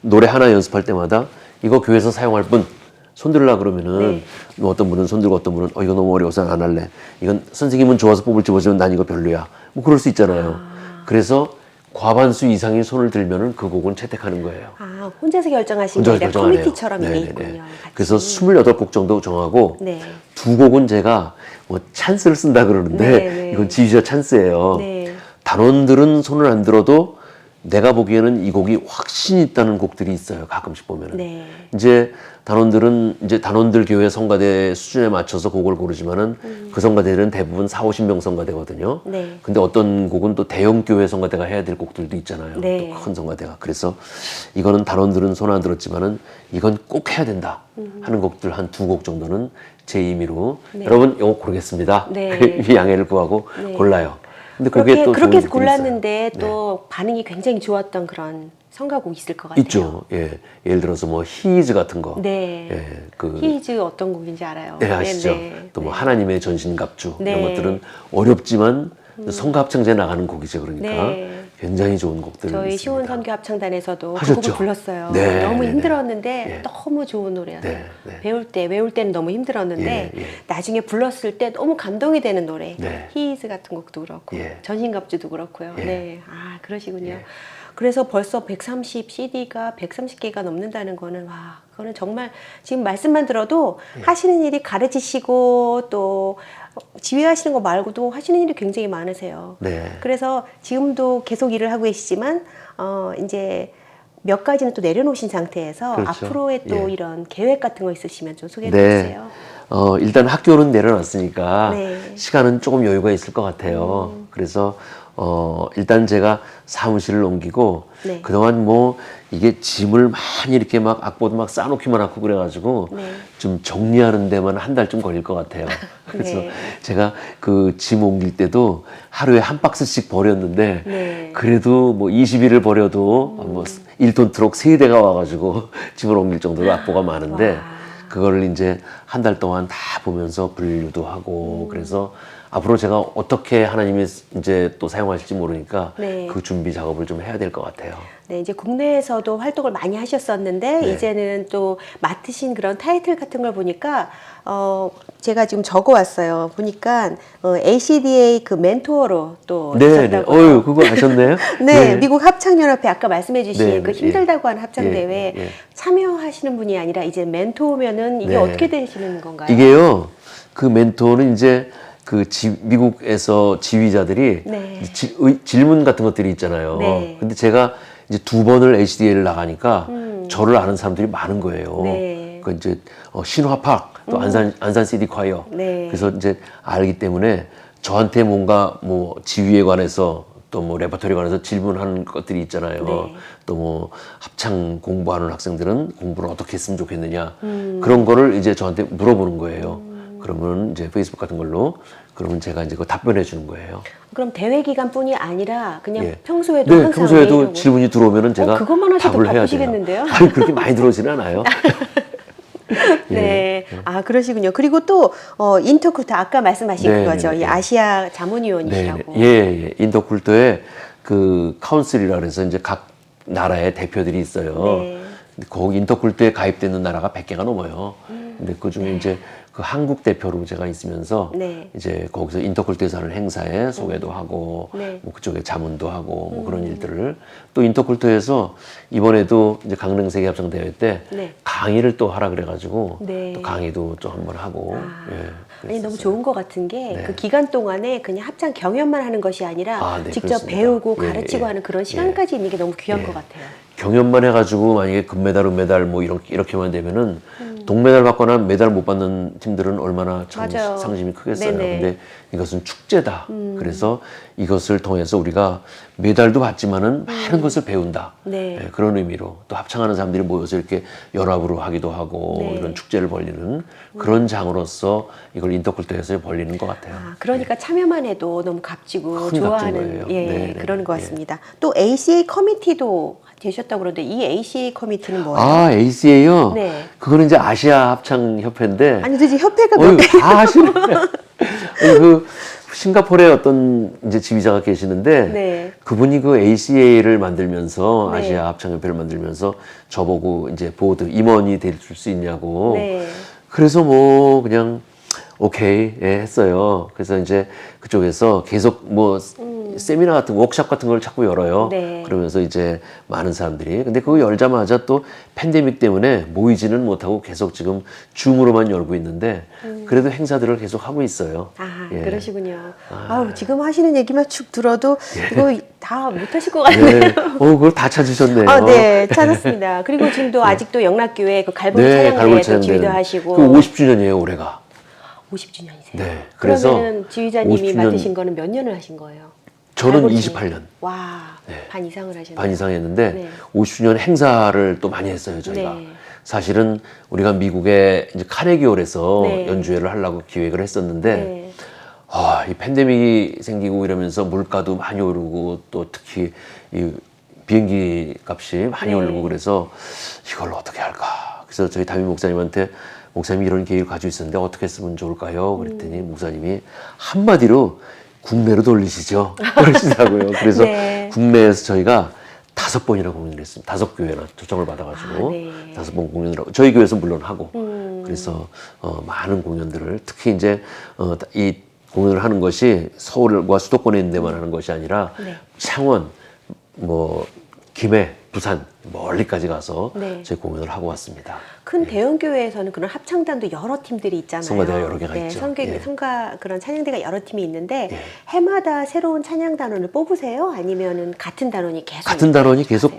B: 노래 하나 연습할 때마다 이거 교회에서 사용할 분 손들라 그러면은
A: 네.
B: 뭐 어떤 분은 손들고 어떤 분은 이거 너무 어려워서 안 할래. 이건 선생님은 좋아서 뽑을지 모르지만 난 이거 별로야. 뭐 그럴 수 있잖아요. 그래서 과반수 이상이 손을 들면은 그 곡은 채택하는 거예요.
A: 혼자서 결정하신 게
B: 혼자
A: 아니라
B: 결정 안 해요.
A: 커미티처럼 돼
B: 네네네.
A: 있군요. 같이.
B: 그래서 28곡 정도 정하고
A: 네.
B: 2곡은 제가 뭐 찬스를 쓴다 그러는데
A: 네네.
B: 이건 지휘자 찬스예요.
A: 네.
B: 단원들은 손을 안 들어도 내가 보기에는 이 곡이 확신 있다는 곡들이 있어요. 가끔씩 보면은.
A: 네.
B: 이제 단원들 교회 성가대 수준에 맞춰서 곡을 고르지만은 그 성가대는 대부분 40-50명 성가대거든요.
A: 네.
B: 근데 어떤 곡은 또 대형 교회 성가대가 해야 될 곡들도 있잖아요.
A: 네.
B: 또 큰 성가대가. 그래서 이거는 단원들은 손 안 들었지만은 이건 꼭 해야 된다 하는 곡들 한 2곡 정도는 제 임의로
A: 네.
B: 여러분 이거 고르겠습니다.
A: 네.
B: 이 양해를 구하고
A: 네.
B: 골라요. 근데 그게
A: 그렇게
B: 또
A: 그렇게
B: 좋은 느낌이
A: 골랐는데
B: 있어요.
A: 또 반응이 굉장히 좋았던 그런 성가곡 있을 것 같아요.
B: 있죠. 예. 예를 들어서 뭐 히즈 같은 거.
A: 네.
B: 예.
A: 히즈 어떤 곡인지 알아요.
B: 네, 아시죠?
A: 네.
B: 또 뭐
A: 네.
B: 하나님의 전신갑주
A: 네.
B: 이런 것들은 어렵지만 성가 합창제에 나가는 곡이죠. 그러니까
A: 네.
B: 굉장히 좋은 곡들
A: 저희
B: 있습니다.
A: 시온 선교 합창단에서도 그
B: 하셨죠?
A: 곡을 불렀어요.
B: 네,
A: 너무
B: 네,
A: 힘들었는데
B: 네.
A: 너무 좋은 노래였어요.
B: 네, 네.
A: 외울 때는 너무 힘들었는데
B: 예, 예.
A: 나중에 불렀을 때 너무 감동이 되는 노래.
B: 네.
A: 히이즈 같은 곡도 그렇고
B: 예.
A: 전신갑주도 그렇고요.
B: 예.
A: 네, 아 그러시군요.
B: 예.
A: 그래서 벌써 130 CD가 130개가 넘는다는 거는 와, 그거는 정말 지금 말씀만 들어도
B: 예.
A: 하시는 일이 가르치시고 또 지휘하시는 거 말고도 하시는 일이 굉장히 많으세요.
B: 네.
A: 그래서 지금도 계속 일을 하고 계시지만 이제 몇 가지는 또 내려놓으신 상태에서
B: 그렇죠.
A: 앞으로의 또
B: 예.
A: 이런 계획 같은 거 있으시면 좀 소개해
B: 네.
A: 주세요.
B: 일단 학교는 내려놨으니까
A: 네.
B: 시간은 조금 여유가 있을 것 같아요. 그래서 일단 제가 사무실을 옮기고
A: 네.
B: 그동안 뭐 이게 짐을 많이 이렇게 막 악보도 막 쌓아놓기만 하고 그래가지고
A: 네.
B: 좀 정리하는 데만 한 달 좀 걸릴 것 같아요. 그래서
A: 네.
B: 제가 그 짐 옮길 때도 하루에 한 박스씩 버렸는데
A: 네.
B: 그래도 뭐 20일을 버려도 뭐 1톤 트럭 3대가 와가지고 짐을 옮길 정도로 악보가 많은데
A: 와.
B: 그거를 이제 한 달 동안 다 보면서 분류도 하고 그래서 앞으로 제가 어떻게 하나님이 이제 또 사용하실지 모르니까
A: 네.
B: 그 준비 작업을 좀 해야 될 것 같아요.
A: 네, 이제 국내에서도 활동을 많이 하셨었는데
B: 네.
A: 이제는 또 맡으신 그런 타이틀 같은 걸 보니까 제가 지금 적어왔어요. 보니까 ACDA 그 멘토로 또
B: 네, 네.
A: 되셨다고요.
B: 어유 그거 아셨네요?
A: 네, 미국 합창연합회 아까 말씀해주신
B: 네,
A: 그
B: 네,
A: 힘들다고 하는
B: 예,
A: 합창대회
B: 예.
A: 참여하시는 분이 아니라 이제 멘토면은 이게
B: 네.
A: 어떻게 되시는 건가요?
B: 이게요, 그 멘토는 이제 그 미국에서 지휘자들이
A: 네.
B: 질문 같은 것들이 있잖아요.
A: 네.
B: 근데 제가 이제 2번을 HDA를 나가니까 저를 아는 사람들이 많은 거예요.
A: 네.
B: 그 이제 신화팍 또 안산 CD 콰이어.
A: 네.
B: 그래서 이제 알기 때문에 저한테 뭔가 뭐 지휘에 관해서 또 뭐 레퍼토리에 관해서 질문하는 것들이 있잖아요.
A: 네.
B: 또 뭐 합창 공부하는 학생들은 공부를 어떻게 했으면 좋겠느냐 그런 거를 이제 저한테 물어보는 거예요. 그러면 이제 페이스북 같은 걸로 그러면 제가 이제 그 답변해 주는 거예요.
A: 그럼 대회 기간뿐이 아니라 그냥
B: 예.
A: 평소에도
B: 네,
A: 항상
B: 평소에도
A: 메일로
B: 질문이 들어오면은 제가
A: 그것만 하셔도
B: 답을 해야 돼요.
A: 바쁘시겠는데요?
B: 아니 그렇게 많이 들어오지는 않아요.
A: 네. 아, 그러시군요. 그리고 또, 인터쿨트, 아까 말씀하신
B: 네,
A: 그거죠.
B: 네,
A: 이
B: 네.
A: 아시아
B: 네,
A: 자문위원이시라고.
B: 예. 인더쿨트에 그 카운슬이라 그래서 이제 각 나라의 대표들이 있어요.
A: 네.
B: 근데 거기 인터쿨트에 가입되는 나라가 100개가 넘어요. 근데 그 중에 이제 그 한국 대표로 제가 있으면서
A: 네.
B: 이제 거기서 인터쿨트에서 하는 행사에 소개도 하고
A: 네.
B: 뭐 그쪽에 자문도 하고 뭐 그런 일들을 또 인터쿨트에서 이번에도 이제 강릉 세계 합창 대회 때
A: 네.
B: 강의를 또 하라 그래가지고
A: 네.
B: 또 강의도 또 한번 하고 예.
A: 아니, 너무
B: 그랬었어요.
A: 좋은 것 같은 게 그
B: 네.
A: 기간 동안에 그냥 합창 경연만 하는 것이 아니라
B: 아, 네,
A: 직접
B: 그렇습니다.
A: 배우고
B: 예,
A: 가르치고
B: 예.
A: 하는 그런 시간까지 있는 게 너무 귀한
B: 예.
A: 것 같아요.
B: 경연만 해가지고 만약에 금메달, 은메달 뭐 이렇게만 되면은 동메달 받거나 메달 못 받는 팀들은 얼마나 참
A: 맞아요.
B: 상심이 크겠어요.
A: 네네.
B: 근데 이것은 축제다. 그래서 이것을 통해서 우리가 메달도 받지만은 많은 것을 배운다.
A: 네.
B: 예, 그런 의미로 또 합창하는 사람들이 모여서 이렇게 연합으로 하기도 하고
A: 네.
B: 이런 축제를 벌리는 그런 장으로서 이걸 인터쿨트에서 벌리는 것 같아요.
A: 아, 그러니까 참여만 해도 너무 값지고
B: 큰
A: 좋아하는
B: 값진 거예요.
A: 예,
B: 네네.
A: 그런 것 같습니다. 또 ACA 커미티도 되셨다고 그러는데 이 ACA 커미티는 뭐예요?
B: 아, ACA요?
A: 네.
B: 그거는 이제 아시아 합창협회인데
A: 아니 도대체 협회가
B: 어휴,
A: 몇 개?
B: 다 하시네. 아니, 그 싱가포르에 어떤 이제 지휘자가 계시는데
A: 네.
B: 그분이 그 ACA를 만들면서
A: 네.
B: 아시아 합창협회를 만들면서 저보고 이제 보드 임원이 될 수 있냐고.
A: 네.
B: 그래서 뭐 그냥 오케이 예, 했어요. 그래서 이제 그쪽에서 계속 뭐 세미나 같은 워크숍 같은 걸 자꾸 열어요.
A: 네.
B: 그러면서 이제 많은 사람들이 근데 그거 열자마자 또 팬데믹 때문에 모이지는 못하고 계속 지금 줌으로만 열고 있는데 그래도 행사들을 계속 하고 있어요.
A: 아,
B: 예.
A: 그러시군요. 아우, 지금 하시는 얘기만 쭉 들어도 이거 다 못하실 것 같네요.
B: 네. 그걸 다 찾으셨네요.
A: 아, 네, 찾았습니다. 그리고 지금도 아직도 영락교회 그 갈보리
B: 네,
A: 찬양대회도
B: 갈고리
A: 지휘도
B: 찬양대회.
A: 하시고
B: 그 50주년이에요, 올해가.
A: 50주년이세요.
B: 네, 그래서
A: 그러면은 지휘자님이
B: 50주년
A: 맡으신 거는 몇 년을 하신 거예요?
B: 저는
A: 갈보리
B: 28년.
A: 와,
B: 네.
A: 반 이상을 하셨네요.
B: 반 이상 했는데
A: 네.
B: 50주년 행사를 또 많이 했어요, 저희가.
A: 네.
B: 사실은 우리가 미국의 이제 카네기홀에서
A: 네.
B: 연주회를 하려고 기획을 했었는데
A: 네.
B: 이 팬데믹이 생기고 이러면서 물가도 많이 오르고 또 특히 이 비행기 값이 많이
A: 네.
B: 오르고 그래서 이걸 어떻게 할까? 그래서 저희 담임 목사님한테 목사님이 이런 계획을 가지고 있었는데 어떻게 했으면 좋을까요? 그랬더니 목사님이 한마디로 국내로 돌리시죠. 그러시더라고요. 그래서
A: 네.
B: 국내에서 저희가 5번이나 공연을 했습니다. 5교회나 초청을 받아가지고
A: 아, 네.
B: 5번 공연을 하고 저희 교회에서 물론 하고 그래서 많은 공연들을 특히 이제 이 공연을 하는 것이 서울과 수도권에 있는 데만 하는 것이 아니라
A: 네.
B: 창원, 뭐 김해, 부산 멀리까지 가서
A: 네.
B: 저희 공연을 하고 왔습니다.
A: 큰 대형 교회에서는 그런 합창단도 여러 팀들이 있잖아요.
B: 성가대가 여러 개가 있죠. 예.
A: 성가 그런 찬양대가 여러 팀이 있는데
B: 예.
A: 해마다 새로운 찬양 단원을 뽑으세요? 아니면은 같은 단원이 계속
B: 같은 단원이 계속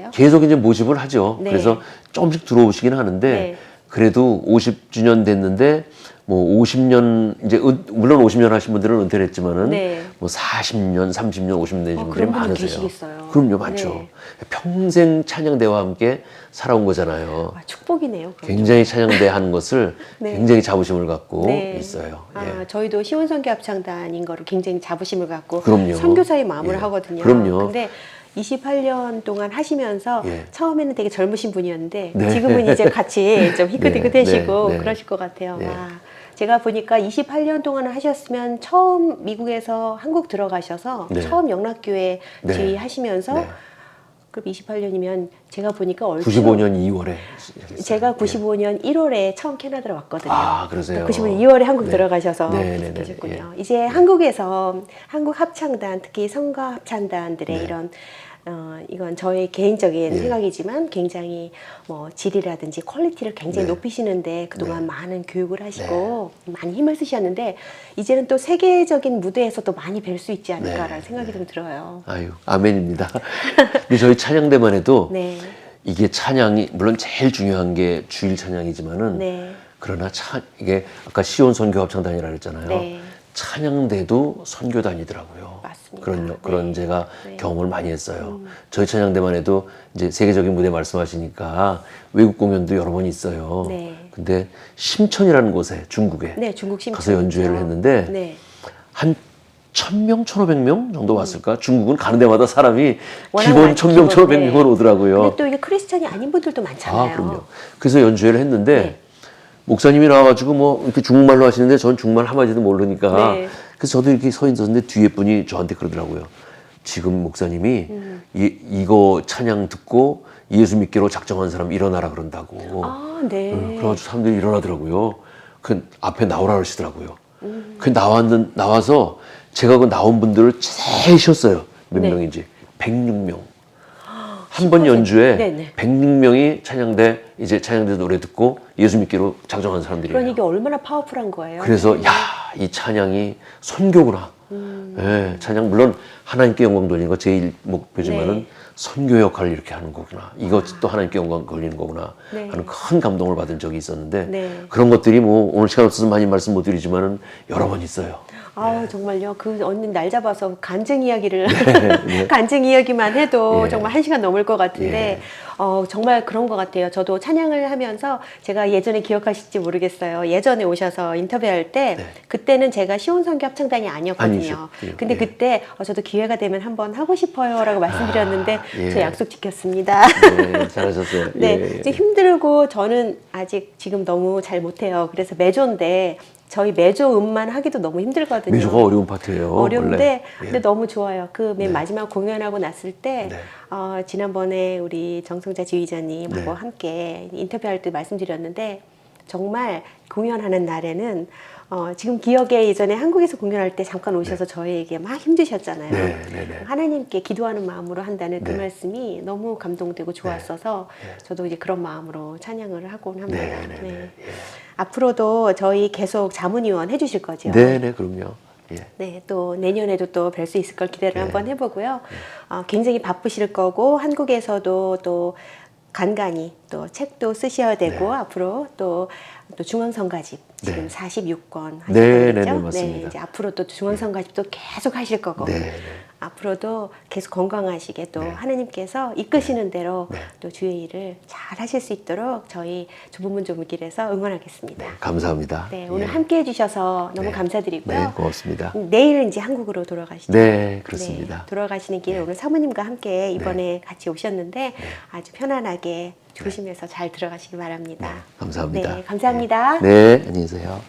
B: 이제 모집을 하죠.
A: 네.
B: 그래서 조금씩 들어오시긴 하는데
A: 네.
B: 그래도 50주년 됐는데 뭐 50년 이제 물론 50년 하신 분들은 은퇴를 했지만은
A: 네.
B: 뭐 40년, 30년, 50년 되신 분들이
A: 그런 분들
B: 많으세요.
A: 계시겠어요.
B: 그럼요, 많죠.
A: 네.
B: 평생 찬양대와 함께 살아온 거잖아요.
A: 아, 축복이네요. 그럼.
B: 굉장히 찬양대 하는 것을
A: 네.
B: 굉장히 자부심을 갖고
A: 네.
B: 있어요.
A: 아,
B: 예.
A: 저희도 시온선교 합창단인 거를 굉장히 자부심을 갖고
B: 그럼요.
A: 선교사의 마음을
B: 예.
A: 하거든요.
B: 그럼요.
A: 근데 28년 동안 하시면서
B: 예.
A: 처음에는 되게 젊으신 분이었는데
B: 네.
A: 지금은 이제 같이 좀 희끗희끗해지고
B: 네. 네.
A: 그러실 것 같아요.
B: 네.
A: 와, 제가 보니까 28년 동안 하셨으면 처음 미국에서 한국 들어가셔서
B: 네.
A: 처음 영락교회
B: 네.
A: 지휘하시면서
B: 네.
A: 그럼 28년이면 제가 보니까 얼추
B: 95년 2월에
A: 제가 95년 1월에 처음 캐나다로 왔거든요.
B: 아, 그러세요?
A: 95년 2월에 한국
B: 네.
A: 들어가셔서
B: 네, 네, 네,
A: 계셨군요. 이제 한국에서 한국 합창단, 특히 성가 합창단들의
B: 네.
A: 이런 이건 저의 개인적인
B: 예.
A: 생각이지만 굉장히 뭐 질이라든지 퀄리티를 굉장히
B: 네.
A: 높이시는데 그동안
B: 네.
A: 많은 교육을 하시고 많이 힘을 쓰셨는데 이제는 또 세계적인 무대에서도 많이 뵐 수 있지 않을까라는
B: 네.
A: 생각이 좀 들어요.
B: 아유, 아멘입니다. 근데 저희 찬양대만 해도
A: 네.
B: 이게 찬양이 물론 제일 중요한 게 주일 찬양이지만은
A: 네.
B: 그러나 이게 아까 시온 선교 합창단이라 그랬잖아요.
A: 네.
B: 찬양대도 선교단이더라고요.
A: 맞습니다.
B: 그런
A: 네.
B: 제가
A: 네.
B: 경험을 많이 했어요. 저희 찬양대만 해도 이제 세계적인 무대 말씀하시니까 외국 공연도 여러 번 있어요.
A: 네.
B: 근데 심천이라는 곳에 중국에
A: 네, 중국 심천
B: 가서 연주회를 했는데
A: 네.
B: 한 1,000명, 1,500명 정도 왔을까? 중국은 가는 데마다 사람이
A: 워낙
B: 기본
A: 많-
B: 1,000명,
A: 기본,
B: 1,500명은 오더라고요.
A: 근데 또 이게 크리스천이 아닌 분들도 많잖아요.
B: 아, 그럼요. 그래서 연주회를 했는데
A: 네.
B: 목사님이 나와가지고 뭐 이렇게 중국말로 하시는데 전 중국말 한마디도 모르니까
A: 네.
B: 그래서 저도 이렇게 서 있었는데 뒤에 분이 저한테 그러더라고요. 지금 목사님이 이거 찬양 듣고 예수 믿기로 작정한 사람 일어나라 그런다고.
A: 아, 네.
B: 그래가지고 사람들이 일어나더라고요. 그 앞에 나오라 그러시더라고요. 그 나와서 제가 그 나온 분들을 제일 쉬었어요. 몇
A: 네.
B: 명인지. 106명. 한 번 연주에
A: 네네.
B: 106명이 찬양대 노래 듣고 예수 믿기로 작정한 사람들이에요.
A: 그러니 이게 얼마나 파워풀한 거예요.
B: 그래서 이 찬양이 선교구나. 예, 찬양 물론 하나님께 영광 돌리는 거 제일 목표지만은
A: 네.
B: 선교 역할을 이렇게 하는 거구나. 이것 또 하나님께 영광 돌리는 거구나
A: 네.
B: 하는 큰 감동을 받은 적이 있었는데
A: 네.
B: 그런 것들이 뭐 오늘 시간 없어서 많이 말씀 못 드리지만은 여러 번 있어요.
A: 아, 정말요. 그 언니 날 잡아서 간증 이야기를
B: 네.
A: 간증 이야기만 해도
B: 예.
A: 정말 1시간 넘을 것 같은데
B: 예.
A: 정말 그런 것 같아요. 저도 찬양을 하면서 제가 예전에 기억하실지 모르겠어요. 예전에 오셔서 인터뷰할 때
B: 네.
A: 그때는 제가 시온선교 합창단이 아니었거든요.
B: 아니죠. 예.
A: 근데
B: 예.
A: 그때 저도 기회가 되면 한번 하고 싶어요라고 말씀드렸는데
B: 예.
A: 제 약속 지켰습니다.
B: 네, 잘하셨어요.
A: 네,
B: 예, 예.
A: 이제 힘들고 저는 아직 지금 너무 잘 못해요. 그래서 매조인데 저희 매조 음만 하기도 너무 힘들거든요.
B: 매조가 어려운 파트예요.
A: 어려운데
B: 원래. 예.
A: 근데 너무 좋아요. 그 맨
B: 네.
A: 마지막 공연하고 났을 때
B: 네.
A: 지난번에 우리 정성자 지휘자님하고
B: 네.
A: 함께 인터뷰할 때 말씀드렸는데 정말 공연하는 날에는 지금 기억에 예전에 한국에서 공연할 때 잠깐 오셔서 저희에게 막 힘드셨잖아요.
B: 네, 네, 네.
A: 하나님께 기도하는 마음으로 한다는 그
B: 네.
A: 말씀이 너무 감동되고 좋았어서 저도 이제 그런 마음으로 찬양을 하곤 합니다.
B: 네, 네, 네.
A: 네. 앞으로도 저희 계속 자문위원 해주실 거죠?
B: 네, 네, 그럼요. 예.
A: 네, 또 내년에도 또 뵐 수 있을 걸 기대를
B: 네.
A: 한번 해보고요. 굉장히 바쁘실 거고 한국에서도 또 간간히 또 책도 쓰셔야 되고
B: 네.
A: 앞으로 또 중앙성가집 지금
B: 네.
A: 46권 하실
B: 네,
A: 거겠죠?
B: 네, 네, 맞습니다.
A: 이제 앞으로 또 중앙성가집도 계속 하실 거고
B: 네, 네.
A: 앞으로도 계속 건강하시게 또
B: 네.
A: 하나님께서 이끄시는 대로
B: 네.
A: 또 주의 일을 잘 하실 수 있도록 저희 좁은 조문길에서 응원하겠습니다.
B: 감사합니다.
A: 네, 오늘
B: 예.
A: 함께 해주셔서 너무
B: 네.
A: 감사드리고요.
B: 네, 고맙습니다.
A: 내일은 이제 한국으로 돌아가시죠.
B: 네, 그렇습니다.
A: 네, 돌아가시는 길에 오늘 사모님과 함께 이번에 같이 오셨는데 아주 편안하게 조심해서 잘 들어가시기 바랍니다.
B: 감사합니다.
A: 네, 감사합니다.
B: 네, 안녕히 계세요.